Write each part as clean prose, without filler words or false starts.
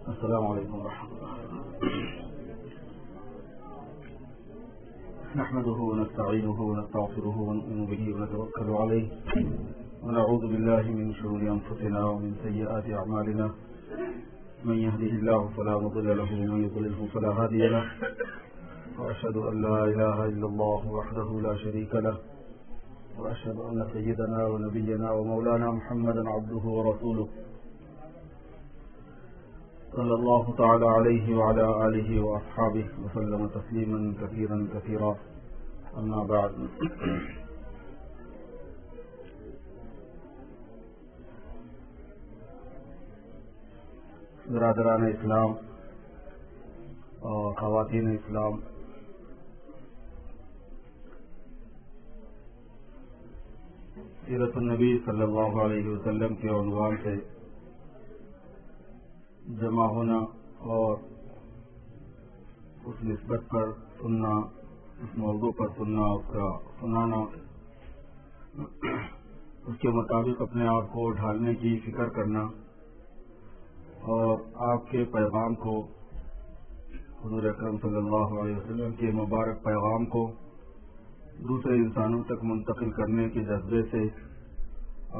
السلام علیکم ورحمۃ اللہ نحمده ونستعينه ونستغفره ونؤمن به ونتوكل عليه ونعوذ بالله من شرور أنفسنا ومن سيئات أعمالنا من يهده الله فلا مضل له ومن يضلله فلا هادي له وأشهد أن لا إله إلا الله وحده لا شريك له وأشهد أن سيدنا ونبينا ومولانا محمدا عبده ورسوله صلى الله تعالى عليه وعلى آله وأصحابه وسلم تسليما كثيرا كثيرا أما بعد برادران اسلام اور خواتین اسلام، سیرت النبی صلی اللہ علیہ وسلم کے عنوان سے جمع ہونا اور اس نسبت پر سننا، اس موضوع پر سننا، اس کا سنانا، اس کے مطابق اپنے آپ کو ڈھالنے کی فکر کرنا اور آپ کے پیغام کو، حضور اکرم صلی اللہ علیہ وسلم کے مبارک پیغام کو دوسرے انسانوں تک منتقل کرنے کے جذبے سے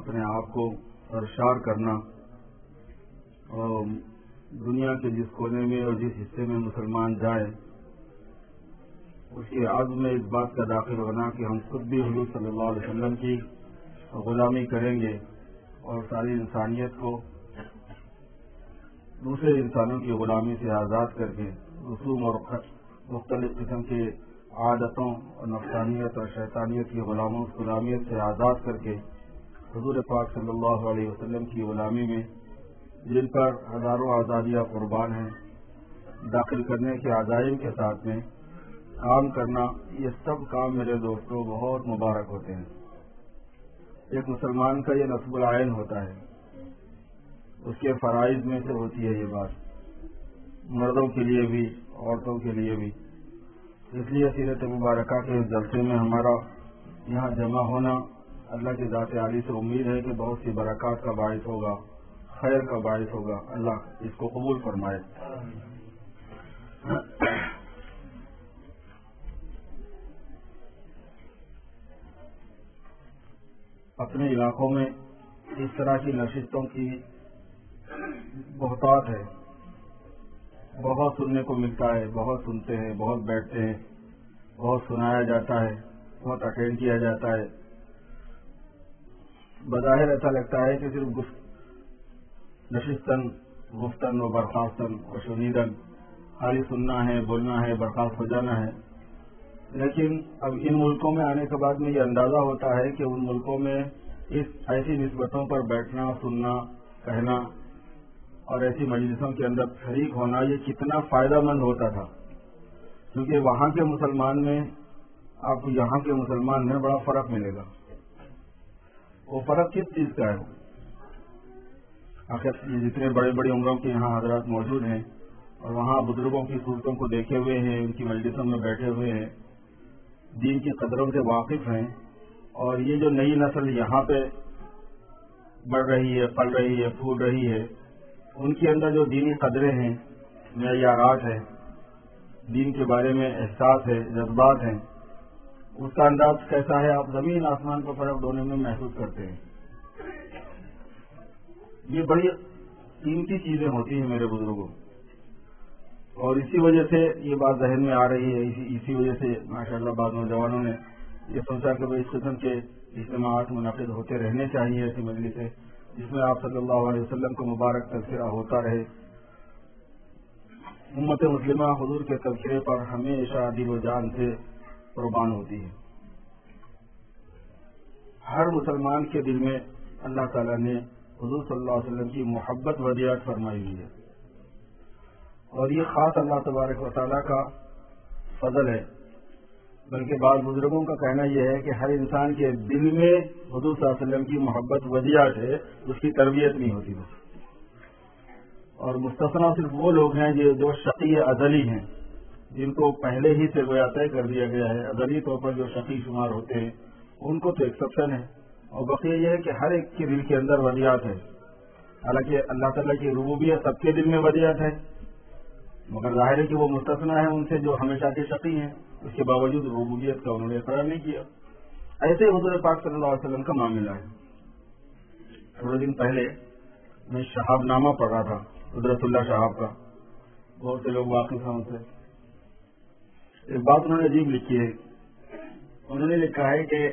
اپنے آپ کو سرشار کرنا اور دنیا کے جس کونے میں اور جس حصے میں مسلمان جائے اس کے عزم میں اس بات کا داخل ہونا کہ ہم خود بھی حضور صلی اللہ علیہ وسلم کی غلامی کریں گے اور ساری انسانیت کو دوسرے انسانوں کی غلامی سے آزاد کر کے رسوم اور مختلف قسم کے عادتوں اور نفسانیت اور شیطانیت کی غلامیت سے آزاد کر کے حضور پاک صلی اللہ علیہ وسلم کی غلامی میں جن پر ہزاروں آزادیاں قربان ہیں داخل کرنے کے عزائم کے ساتھ میں کام کرنا، یہ سب کام میرے دوستوں بہت مبارک ہوتے ہیں۔ ایک مسلمان کا یہ نصب العین ہوتا ہے، اس کے فرائض میں سے ہوتی ہے یہ بات، مردوں کے لیے بھی عورتوں کے لیے بھی۔ اس لیے سیرت مبارکہ کے اس جلسے میں ہمارا یہاں جمع ہونا اللہ کی ذات عالی سے امید ہے کہ بہت سی برکات کا باعث ہوگا، خیر کا باعث ہوگا۔ اللہ اس کو قبول فرمائے۔ اپنے علاقوں میں اس طرح کی نشستوں کی بہتات ہے، بہت سننے کو ملتا ہے، بہت سنتے ہیں، بہت بیٹھتے ہیں، بہت سنایا جاتا ہے، بہت اٹینڈ کیا جاتا ہے۔ بظاہر ایسا لگتا ہے کہ صرف نشستن، گفتن و برخاستن و شنیدن، خالی سننا ہے، بولنا ہے، برخاست ہو جانا ہے۔ لیکن اب ان ملکوں میں آنے کے بعد میں یہ اندازہ ہوتا ہے کہ ان ملکوں میں اس ایسی نسبتوں پر بیٹھنا، سننا، کہنا اور ایسی مجلسوں کے اندر شریک ہونا یہ کتنا فائدہ مند ہوتا تھا، کیونکہ وہاں کے مسلمان میں آپ کو یہاں کے مسلمان میں بڑا فرق ملے گا۔ وہ فرق کس چیز کا ہے؟ آخر جتنے بڑے بڑے عمروں کے یہاں حضرات موجود ہیں اور وہاں بزرگوں کی صورتوں کو دیکھے ہوئے ہیں، ان کی مجلسوں میں بیٹھے ہوئے ہیں، دین کی قدروں سے واقف ہیں، اور یہ جو نئی نسل یہاں پہ بڑھ رہی ہے، پل رہی ہے، پھول رہی ہے، ان کے اندر جو دینی قدریں ہیں، معیارات ہیں، دین کے بارے میں احساس ہے، جذبات ہیں، اس کا انداز کیسا ہے آپ زمین آسمان کو فرق ڈھونے میں محسوس کرتے ہیں۔ یہ بڑی قیمتی چیزیں ہوتی ہیں میرے بزرگوں، اور اسی وجہ سے یہ بات ذہن میں آ رہی ہے، اسی وجہ سے ماشاءاللہ بعض نوجوانوں نے یہ سوچا کہ اس قسم کے اجتماعات منعقد ہوتے رہنے چاہیے، ایسی مجلسیں جس میں آپ صلی اللہ علیہ وسلم کو مبارک تذکرہ ہوتا رہے۔ امت مسلمہ حضور کے تذکرے پر ہمیشہ دل و جان سے قربان ہوتی ہے۔ ہر مسلمان کے دل میں اللہ تعالیٰ نے حضور صلی اللہ علیہ وسلم کی محبت ودیعت فرمائی ہوئی ہے، اور یہ خاص اللہ تبارک و تعالیٰ کا فضل ہے۔ بلکہ بعض بزرگوں کا کہنا یہ ہے کہ ہر انسان کے دل میں حضور صلی اللہ علیہ وسلم کی محبت ودیعت ہے، اس کی تربیت نہیں ہوتی بس۔ اور مستثنیٰ صرف وہ لوگ ہیں جو شقی ازلی ہیں، جن کو پہلے ہی سے گویا طے کر دیا گیا ہے، ازلی طور پر جو شقی شمار ہوتے ہیں ان کو تو ایکسپشن ہے، اور بقیہ یہ ہے کہ ہر ایک کے دل کے اندر ودیعت ہے، حالانکہ اللہ تعالیٰ کی ربوبیت سب کے دل میں ودیعت ہے، مگر ظاہر ہے کہ وہ مستثنیٰ ہے ان سے جو ہمیشہ کے شقی ہیں، اس کے باوجود ربوبیت کا انہوں نے اقرار نہیں کیا۔ ایسے حضور پاک صلی اللہ علیہ وسلم کا معاملہ ہے۔ تھوڑے دن پہلے میں شہاب نامہ پڑھ رہا تھا، قدرت اللہ شہاب کا، بہت سے لوگ واقف ہیں ان سے۔ ایک بات انہوں نے عجیب لکھی ہے، انہوں نے لکھا ہے کہ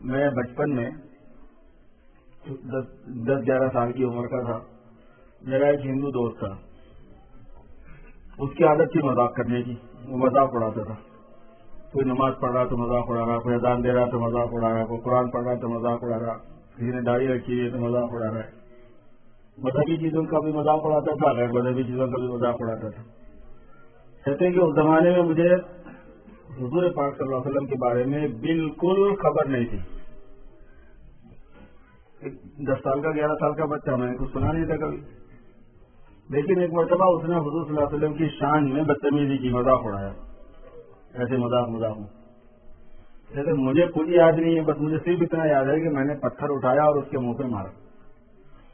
میں بچپن میں 10-11 سال کی عمر کا تھا، میرا ایک ہندو دوست تھا، اس کی عادت تھی مذاق کرنے کی، وہ مذاق اڑاتا تھا۔ کوئی نماز پڑھ رہا تو مذاق اڑا رہا، کوئی اذان دے رہا تو مذاق اڑا رہا، کوئی قرآن پڑھ رہا تو مذاق اڑا رہا، کسی نے داڑھی رکھی ہوئی ہے تو مذاق اڑا رہا ہے۔ مذہبی چیزوں کا بھی مذاق اڑاتا تھا، غیر مذہبی چیزوں کا بھی مذاق اڑاتا تھا۔ کہتے ہیں کہ اس زمانے میں مجھے حضور پاک صلی اللہ علیہ وسلم کے بارے میں بالکل خبر نہیں تھی۔ 10 سال کا 11 سال کا بچہ، میں نے کچھ سنا نہیں تھا کبھی، لیکن ایک مرتبہ اس نے حضور صلی اللہ علیہ وسلم کی شان میں بدتمیزی کی، مذاق اڑایا، ایسے مذاق میں۔ جیسے مجھے کچھ یاد نہیں ہے، بس مجھے صرف اتنا یاد ہے کہ میں نے پتھر اٹھایا اور اس کے منہ پہ مارا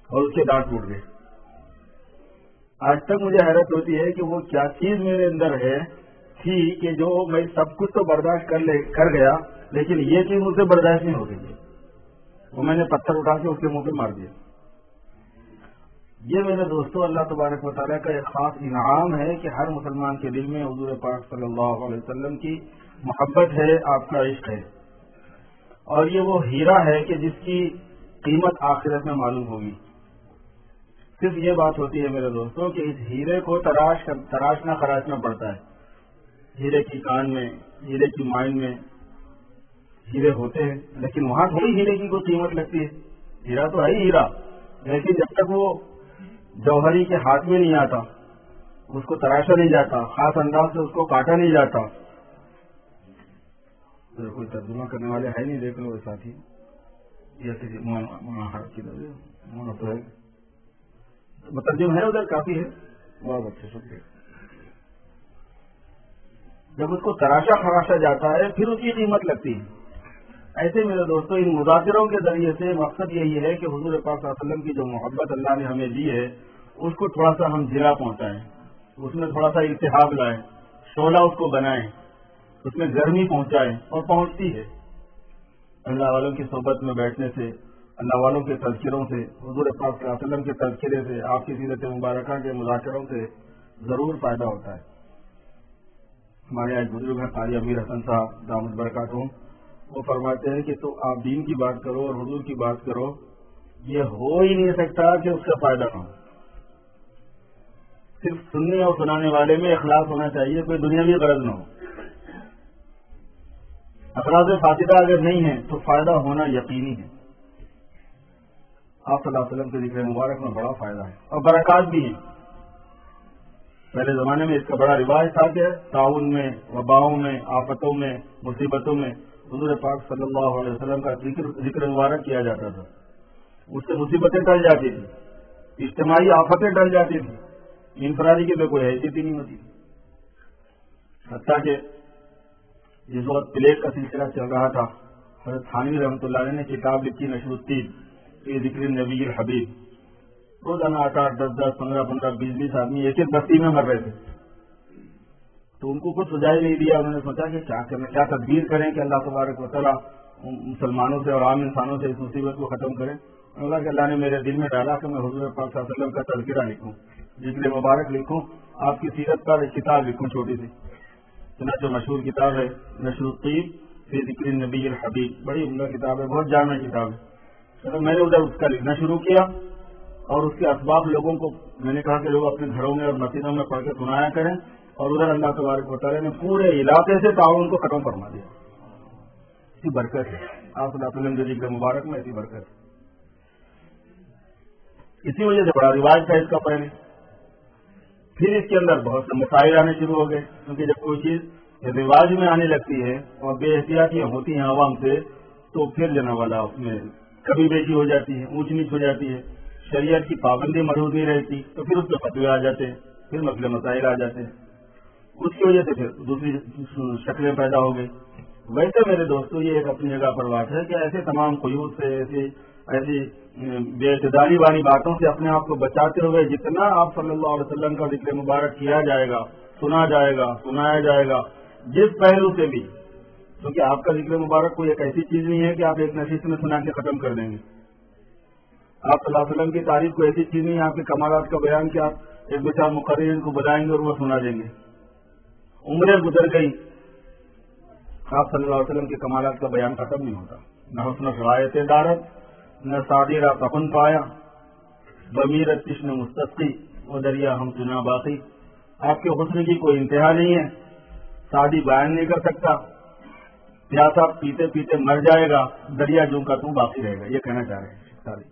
اور اس کے دانت ٹوٹ گئے۔ آج تک مجھے حیرت ہوتی ہے کہ وہ کیا چیز میرے اندر ہے تھی کہ جو میں سب کچھ تو برداشت کر گیا، لیکن یہ چیز مجھ سے برداشت نہیں ہو گئی، وہ میں نے پتھر اٹھا کے اس کے منہ پہ مار دیا۔ یہ میرے دوستوں اللہ تبارک و تعالیٰ کا ایک خاص انعام ہے کہ ہر مسلمان کے دل میں حضور پاک صلی اللہ علیہ وسلم کی محبت ہے، آپ کا عشق ہے، اور یہ وہ ہیرا ہے کہ جس کی قیمت آخرت میں معلوم ہوگی۔ صرف یہ بات ہوتی ہے میرے دوستوں کہ اس ہیرے کو تراشنا خراشنا پڑتا ہے۔ ہیرے کی کان میں، ہیرے کی مائن میں ہیرے ہوتے ہیں، لیکن وہاں تھوڑی ہیرے کی کوئی قیمت لگتی ہے۔ ہیرا تو ہے ہی ہیرا، لیکن جب تک وہ جوہری کے ہاتھ میں نہیں آتا، اس کو تراشا نہیں جاتا، خاص انداز سے اس کو کاٹا نہیں جاتا۔ کوئی ترجمہ کرنے والے ہے نہیں، دیکھ لو ساتھی، مترجم ہے ادھر، کافی ہے، بہت اچھے شکریہ۔ جب اس کو تراشا خراشا جاتا ہے پھر اس کی قیمت لگتی ہے۔ ایسے میرے دوستوں ان مذاکروں کے ذریعے سے مقصد یہی ہے کہ حضور پاک صلی اللہ علیہ وسلم کی جو محبت اللہ نے ہمیں دی ہے اس کو تھوڑا سا ہم جلا پہنچائیں، اس میں تھوڑا سا التہاب لائیں، شعلہ اس کو بنائیں، اس میں گرمی پہنچائیں، اور پہنچتی ہے۔ اللہ والوں کی صحبت میں بیٹھنے سے، اللہ والوں کے تذکروں سے، حضور پاک صلی اللہ علیہ وسلم کے تذکرے سے، آپ کی سیرت مبارکہ کے مذاکروں سے ضرور فائدہ ہوتا ہے۔ ہمارے آج بزرگ ہیں قاری امیر حسن صاحب دامت برکاتہم، وہ فرماتے ہیں کہ تو آپ دین کی بات کرو اور حضور کی بات کرو، یہ ہو ہی نہیں سکتا کہ اس کا فائدہ نہ ہو۔ صرف سننے اور سنانے والے میں اخلاص ہونا چاہیے، کوئی دنیاوی غرض نہ ہو۔ اخلاص فاسدہ اگر نہیں ہے تو فائدہ ہونا یقینی ہے۔ آپ صلی اللہ علیہ وسلم کے ذکر مبارک میں بڑا فائدہ ہے اور برکات بھی ہیں۔ پہلے زمانے میں اس کا بڑا رواج تھا کہ تعاون میں، وباؤں میں، آفتوں میں، مصیبتوں میں حضور پاک صلی اللہ علیہ وسلم کا ذکر مبارک کیا جاتا تھا۔ اس سے مصیبتیں ٹل جاتی تھی، اجتماعی آفتیں ٹل جاتی تھی، انفرادی کی تو کوئی حیثیت ہی نہیں ہوتی۔ حتیٰ کہ جس وقت پلیگ کا سلسلہ چل رہا تھا، حضرت تھانوی رحمۃ اللہ علیہ نے کتاب لکھی نشر الدین فی ذکر النبی الحبیب۔ روزانہ 8-8, 10-10, 15-15, 20-20 آدمی ایک ایک بستی میں مر رہے تھے، تو ان کو کچھ سجائی نہیں دیا۔ انہوں نے سوچا کہ کیا کرنا، کیا تدبیر کریں کہ اللہ تبارک و تعالیٰ مسلمانوں سے اور عام انسانوں سے اس مصیبت کو ختم کرے۔ اللہ کہ اللہ نے میرے دل میں ڈالا کہ میں حضور پاک صلی اللہ علیہ وسلم کا تذکرہ لکھوں، ذکر مبارک لکھوں، آپ کی سیرت پر ایک کتاب لکھوں چھوٹی سی۔ چنانچہ مشہور کتاب ہے نشر الطیب فی ذکر النبی الحبیب، بڑی عمدہ کتاب ہے، بہت جامع کتاب ہے۔ میں نے ادھر اس کا لکھنا شروع کیا اور اس کے اسباب لوگوں کو میں نے کہا کہ لوگ اپنے گھروں میں اور مسجدوں میں پڑھ کے سنایا کریں، اور ادھر اللہ تبارک و تعالیٰ نے پورے علاقے سے تعاون کو ختم فرما دیا۔ اسی برکت ہے آپ صلی اللہ علیہ وسلم کے ذکر مبارک میں، ایسی برکت ہے۔ اسی وجہ سے بڑا رواج تھا اس کا پہلے، پھر اس کے اندر بہت سے مسائل آنے شروع ہو گئے، کیونکہ جب کوئی چیز رواج میں آنے لگتی ہے اور بے احتیاطیاں ہوتی ہیں عوام سے، تو پھر جنا والا اس میں کبھی بیچی ہو جاتی ہے، اونچ نیچ ہو جاتی ہے، شریعت کی پابندی مرحوظ نہیں رہتی، تو پھر اس پہ فتوے آ جاتے ہیں، پھر مسئلے مسائل آ جاتے ہیں، اس کی وجہ سے پھر دوسری شکلیں پیدا ہو گئی۔ ویسے میرے دوستو یہ ایک اپنی جگہ پر بات ہے کہ ایسے تمام قیود سے، ایسے ایسی بے اعتدالی والی باتوں سے اپنے آپ کو بچاتے ہوئے جتنا آپ صلی اللہ علیہ وسلم کا ذکر مبارک کیا جائے گا، سنا جائے گا، سنایا جائے گا، جس پہلو سے بھی، کیونکہ آپ کا ذکر مبارک کوئی ایک ایسی چیز نہیں ہے کہ آپ ایک نشست میں سنا کے ختم کر دیں گے. آپ صلی اللہ علیہ وسلم کی تعریف کو ایسی چیز نہیں ہے آپ کے کمالات کا بیان کہ آپ ایک دو چار مقررین کو بلائیں گے اور وہ سنا دیں گے. عمریں گزر گئی، آپ صلی اللہ علیہ وسلم کے کمالات کا بیان ختم نہیں ہوتا. نہ حسن شرائط دارت، نہ صادرہ کفن پایا، بمیرت کشن مستقی وہ دریا ہم چنا باقی. آپ کے حسن کی کوئی انتہا نہیں ہے، شادی بیان نہیں کر سکتا، پیاسا پیتے پیتے مر جائے گا، دریا جوں کا توں باقی رہے گا. یہ کہنا چاہ رہے ہیں.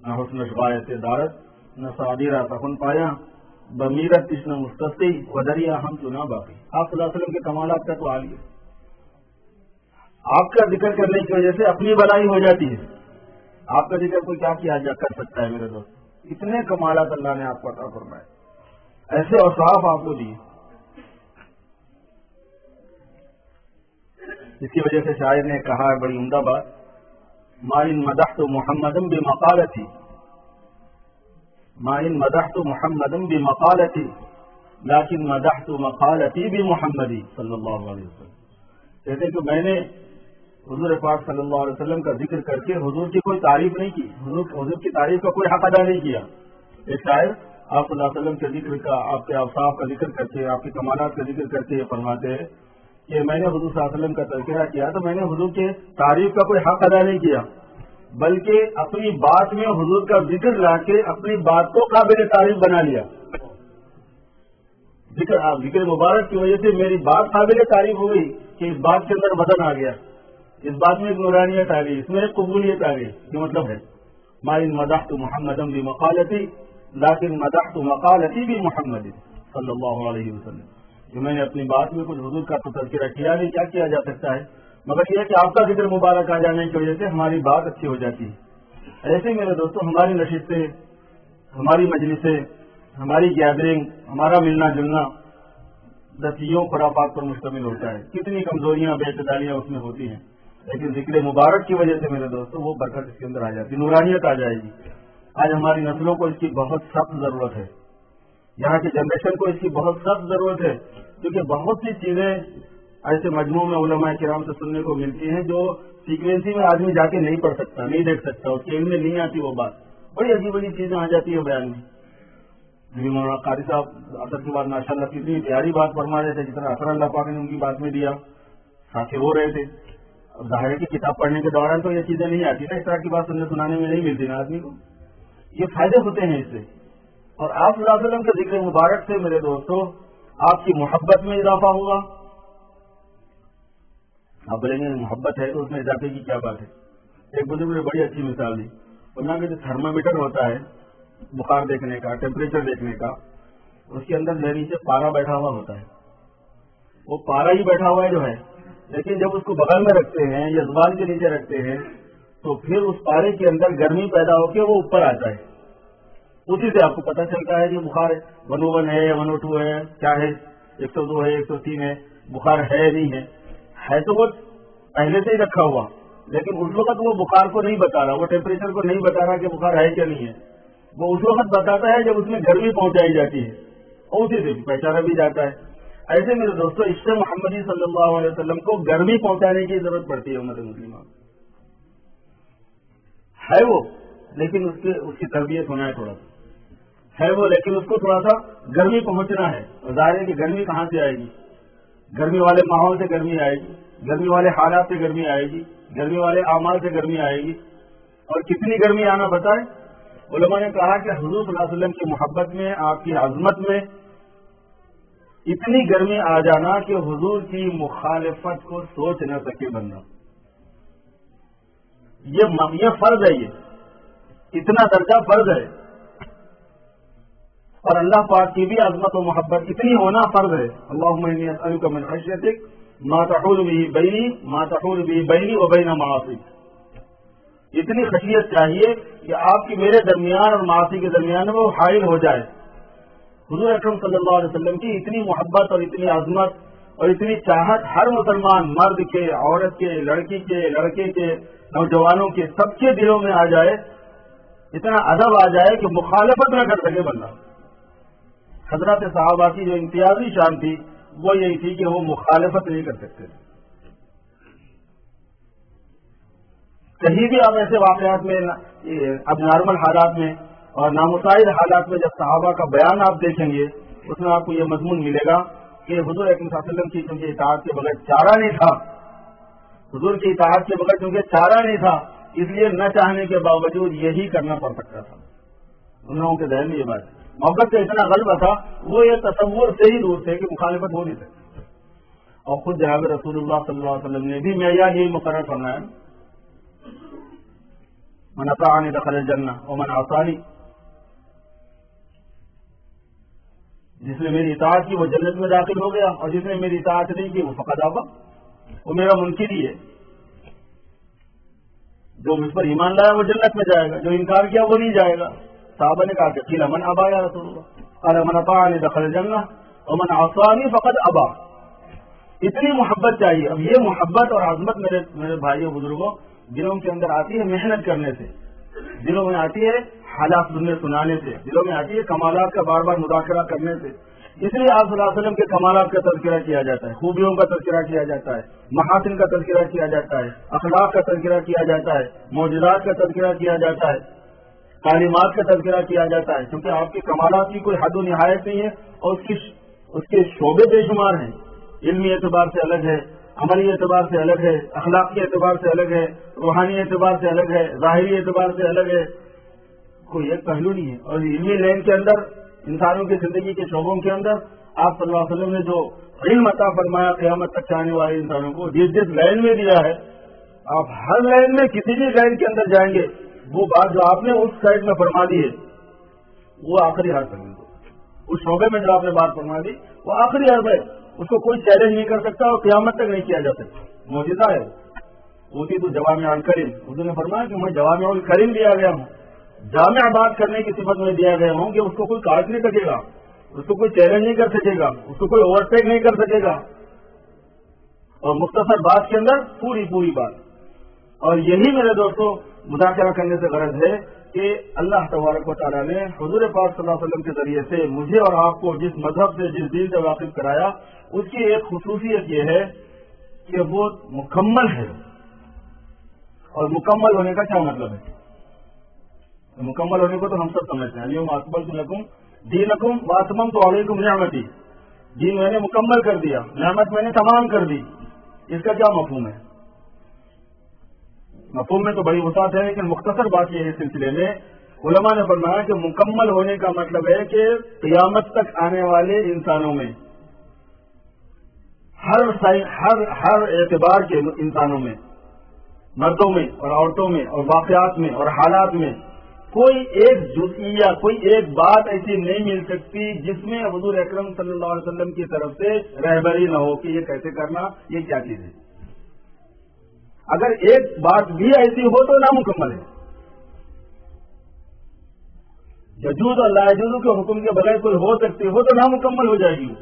نہ حسن شرائط دارت، نہ صادرہ کفن پایا، بمیرت کشن مستقی وہ دریا ہم چنا باقی. آپ صلی اللہ علیہ وسلم کے کمالات کا تو حال ہے. آپ کا ذکر کرنے کی وجہ سے اپنی بھلائی ہو جاتی ہے. آپ کا ذکر کوئی کیا کر سکتا ہے میرے دوست؟ اتنے کمالات اللہ نے آپ کو عطا فرمائے، ایسے اوصاف آپ کو دیے. اس کی وجہ سے شاعر نے کہا ہے بڑی عمدہ بات، ما ان مدحت محمدا بمقالتی، ما ان مدحت محمدا بمقالتی لیکن مدحت مقالتی بمحمدی صلی اللہ علیہ وسلم. کہتے کہ میں نے حضور پاک صلی اللہ علیہ وسلم کا ذکر کر کے حضور کی کوئی تعریف نہیں کی، حضور کی تعریف کا کوئی حق ادا نہیں کیا. ایک شاعر آپ صلی اللہ علیہ وسلم کے ذکر کا، آپ کے اوصاف کا ذکر کر کے، آپ کے کمالات کا ذکر کر کے یہ فرماتے ہیں کہ میں نے حضور صلی اللہ علیہ وسلم کا تذکرہ کیا تو میں نے حضور کے تعریف کا کوئی حق ادا نہیں کیا، بلکہ اپنی بات میں حضور کا ذکر لا کے اپنی بات کو قابل تعریف بنا لیا. ذکر مبارک کی وجہ سے میری بات قابل تعریف ہو گئی کہ اس بات کے اندر وزن آ گیا، اس بات میں ایک نورانیت آ گئی، اس میں ایک قبولیت آ گئی. یہ مطلب ہے ما ان مدحت محمدا بمقالتی لیکن مدحت مقالتی بمحمد صلی اللہ علیہ وسلم. جو میں نے اپنی بات میں کچھ حضور کا تو تذکرہ کیا نہیں، کیا کیا جا سکتا ہے مگر یہ کہ آپ کا ذکر مبارک آ جانے کی وجہ سے ہماری بات اچھی ہو جاتی ہے. ایسے میرے دوستوں ہماری نشستیں، ہماری مجلسیں، ہماری گیدرنگ، ہمارا ملنا جلنا دسیوں خرافات پر مشتمل ہوتا ہے. کتنی کمزوریاں بے اعتدالیاں اس میں ہوتی ہیں، لیکن ذکر مبارک کی وجہ سے میرے دوستوں وہ برکت اس کے اندر آ جاتی، نورانیت آ جائے گی. آج ہماری نسلوں کو اس کی بہت سخت ضرورت ہے، یہاں کی جنریشن کو اس کی بہت سخت ضرورت ہے، کیونکہ بہت سی چیزیں ایسے مجموعوں میں علماء کرام سے سننے کو ملتی ہیں جو سیکوینسی میں آدمی جا کے نہیں پڑھ سکتا، نہیں دیکھ سکتا، اس کے علم میں نہیں آتی. وہ بات بڑی عجیب عجیب چیزیں آ جاتی ہیں بیان میں. مولانا قاری صاحب اثر کے بعد ماشاء اللہ کتنی پیاری بات فرما رہے تھے، جتنا اثر اللہ پاک نے ان کی بات میں دیا، ساتھی ہو رہے تھے. اب ظاہر ہے کہ کتاب پڑھنے کے دوران تو یہ چیزیں نہیں آتی نا، اس طرح کی بات سننے سنانے میں نہیں ملتی نا آدمی کو. یہ فائدے ہوتے ہیں اس سے. اور آپ صلی اللہ علیہ وسلم کے ذکر مبارک سے میرے دوستوں آپ کی محبت میں اضافہ ہوگا. آپ بولیں گے محبت ہے تو اس میں اضافے کی کیا بات ہے؟ ایک بزرگ نے بڑی اچھی مثال دی. ورنہ کہ جو تھرمامیٹر ہوتا ہے بخار دیکھنے کا، ٹیمپریچر دیکھنے کا، اس کے اندر نیچے پارا بیٹھا ہوا ہوتا ہے. وہ پارا ہی بیٹھا ہوا ہے جو ہے، لیکن جب اس کو بغل میں رکھتے ہیں یا زبان کے نیچے رکھتے ہیں تو پھر اس پارے کے اندر گرمی پیدا ہو کے وہ اوپر آتا ہے. اسی سے آپ کو پتہ چلتا ہے کہ بخار 101 ہے، 102 ہے، کیا ہے، 102 ہے، 103 ہے، بخار ہے نہیں ہے تو وہ پہلے سے ہی رکھا ہوا، لیکن اس وقت وہ بخار کو نہیں بتا رہا، وہ ٹیمپریچر کو نہیں بتا رہا کہ بخار ہے کیا نہیں ہے. وہ اس وقت بتاتا ہے جب اس میں گرمی پہنچائی جاتی ہے، اور اسی سے پہچانا بھی جاتا ہے. ایسے میرے دوستوں عشق محمدی صلی اللہ علیہ وسلم کو گرمی پہنچانے کی ضرورت پڑتی ہے. امت مسلمہ ہے وہ، لیکن اس کی تربیت ہونا ہے، تھوڑا سا ہے وہ، لیکن اس کو تھوڑا سا گرمی پہنچنا ہے. اور ظاہر ہے کہ گرمی کہاں سے آئے گی؟ گرمی والے ماحول سے گرمی آئے گی، گرمی والے حالات سے گرمی آئے گی، گرمی والے اعمال سے گرمی آئے گی. اور کتنی گرمی آنا بتائیں؟ علماء نے کہا کہ حضور صلی اللہ علیہ وسلم کی محبت میں، آپ کی عظمت میں اتنی گرمی آ جانا کہ حضور کی مخالفت کو سوچ نہ سکے بندہ. یہ فرض ہے، یہ اتنا درجہ فرض ہے. اور اللہ پاک کی بھی عظمت و محبت اتنی ہونا فرض ہے. اللہم انی اسألک من خشیتک ما تحول به بینی و بین معاصیک. اتنی خشیت چاہیے کہ آپ کی میرے درمیان اور معاصی کے درمیان میں وہ حائل ہو جائے. حضور اکرم صلی اللہ علیہ وسلم کی اتنی محبت اور اتنی عظمت اور اتنی چاہت ہر مسلمان مرد کے، عورت کے، لڑکی کے، لڑکے کے، نوجوانوں کے، سب کے دلوں میں آ جائے، اتنا ادب آ جائے کہ مخالفت نہ کر سکے بندہ. حضرات صحابہ کی جو امتیازی شان تھی وہ یہی تھی کہ وہ مخالفت نہیں کر سکتے. کہیں بھی آپ ایسے واقعات میں، اب نارمل حالات میں اور نامساعد حالات میں جب صحابہ کا بیان آپ دیکھیں گے، اس میں آپ کو یہ مضمون ملے گا کہ حضور اکرم صلی اللہ علیہ وسلم کی چونکہ اطاعت کے بغیر چارہ نہیں تھا، حضور کی اطاعت کے بغیر چونکہ چارہ نہیں تھا، اس لیے نہ چاہنے کے باوجود یہی کرنا پڑ سکتا تھا. ان لوگوں کے ذہن میں یہ بات ہے. محبت کا اتنا غلبہ تھا، وہ یہ تصور سے ہی دور تھے کہ مخالفت ہو نہیں سکتی. اور خود جناب رسول اللہ صلی اللہ علیہ وسلم نے بھی معیار یہی مقرر فرمایا، من اطاعنی دخل الجنہ ومن عصانی، جس نے میری اطاعت کی وہ جنت میں داخل ہو گیا، اور جس نے میری اطاعت نہیں کی وہ فقط ابا، وہ میرا منکر ہی ہے. جو مجھ پر ایمان لایا وہ جنت میں جائے گا، جو انکار کیا وہ نہیں جائے گا. صحابہ نے کہا کہ قیل من ابا یا رسول اللہ، قال من اطاعنی دخل الجنہ ومن عصانی فقد ابا. اتنی محبت چاہیے. اب یہ محبت اور عظمت میرے بھائیوں بزرگوں دلوں کے اندر آتی ہے محنت کرنے سے، دلوں میں آتی ہے حالات سنانے سے، دلوں میں آتی ہے کمالات کا بار بار مذاکرہ کرنے سے. اس لیے آپ صلی اللہ علیہ وسلم کے کمالات کا تذکرہ کیا جاتا ہے، خوبیوں کا تذکرہ کیا جاتا ہے، محاسن کا تذکرہ کیا جاتا ہے، اخلاق کا تذکرہ کیا جاتا ہے، معجزات کا تذکرہ کیا جاتا ہے، تعلیمات کا تذکرہ کیا جاتا ہے. کیونکہ آپ کے کمالات کی کوئی حد و نہایت نہیں ہے، اور اس کے شعبے بے شمار ہیں. علمی اعتبار سے الگ ہے، عملی اعتبار سے الگ ہے، اخلاقی اعتبار سے الگ ہے، روحانی اعتبار سے الگ ہے، ظاہری اعتبار سے الگ ہے. کوئی ایک پہلو نہیں ہے. اور علمی لین کے اندر، انسانوں کی زندگی کے شعبوں کے اندر آپ صلی اللہ علیہ وسلم نے جو علم عطا فرمایا قیامت تک چاہنے والے انسانوں کو، جس لین میں دیا ہے، آپ ہر لین میں کسی بھی لین کے اندر جائیں گے، وہ بات جو آپ نے اس سائڈ میں فرما دی ہے وہ آخری حرف ہے. اس شعبے میں جو آپ نے بات فرما دی وہ آخری حرف ہے، اس کو کوئی چیلنج نہیں کر سکتا اور قیامت تک نہیں کیا جا سکتا. معجزہ ہے وہ تھی تو جوامع الکلم. حضور نے فرمایا کہ میں جوامع الکلم دیا گیا ہوں، جامع بات کرنے کی صفت میں دیا گیا ہوں کہ اس کو کوئی کاٹ نہیں سکے گا، اس کو کوئی چیلنج نہیں کر سکے گا، اس کو کوئی اوورٹیک نہیں کر سکے گا، اور مختصر بات کے اندر پوری بات. اور یہی میرے دوستوں مذاکرہ کرنے سے غرض ہے کہ اللہ تبارک و تعالیٰ نے حضور پاک صلی اللہ علیہ وسلم کے ذریعے سے مجھے اور آپ کو جس مذہب سے، جس دین سے واقف کرایا، اس کی ایک خصوصیت یہ ہے کہ وہ مکمل ہے. اور مکمل ہونے کا کیا مطلب ہے؟ مکمل ہونے کو تو ہم سب سمجھتے ہیں، اليوم اکملت لکم دینکم واتممت علیکم نعمتی. دین میں نے مکمل کر دیا، نعمت میں نے تمام کر دی. اس کا کیا مفہوم ہے؟ مفہوم میں تو بڑی وسعت ہے، لیکن مختصر بات یہ ہے اس سلسلے میں علماء نے فرمایا کہ مکمل ہونے کا مطلب ہے کہ قیامت تک آنے والے انسانوں میں، ہر اعتبار کے انسانوں میں، مردوں میں اور عورتوں میں اور واقعات میں اور حالات میں کوئی ایک جزئیہ، کوئی ایک بات ایسی نہیں مل سکتی جس میں حضور اکرم صلی اللہ علیہ وسلم کی طرف سے رہبری نہ ہو کہ یہ کیسے کرنا، یہ کیا چیز ہے. اگر ایک بات بھی ایسی ہو تو نامکمل ہے. یجوز اور لا یجوز کے حکم کے بغیر کوئی ہو سکتی ہو تو نامکمل ہو جائے گی.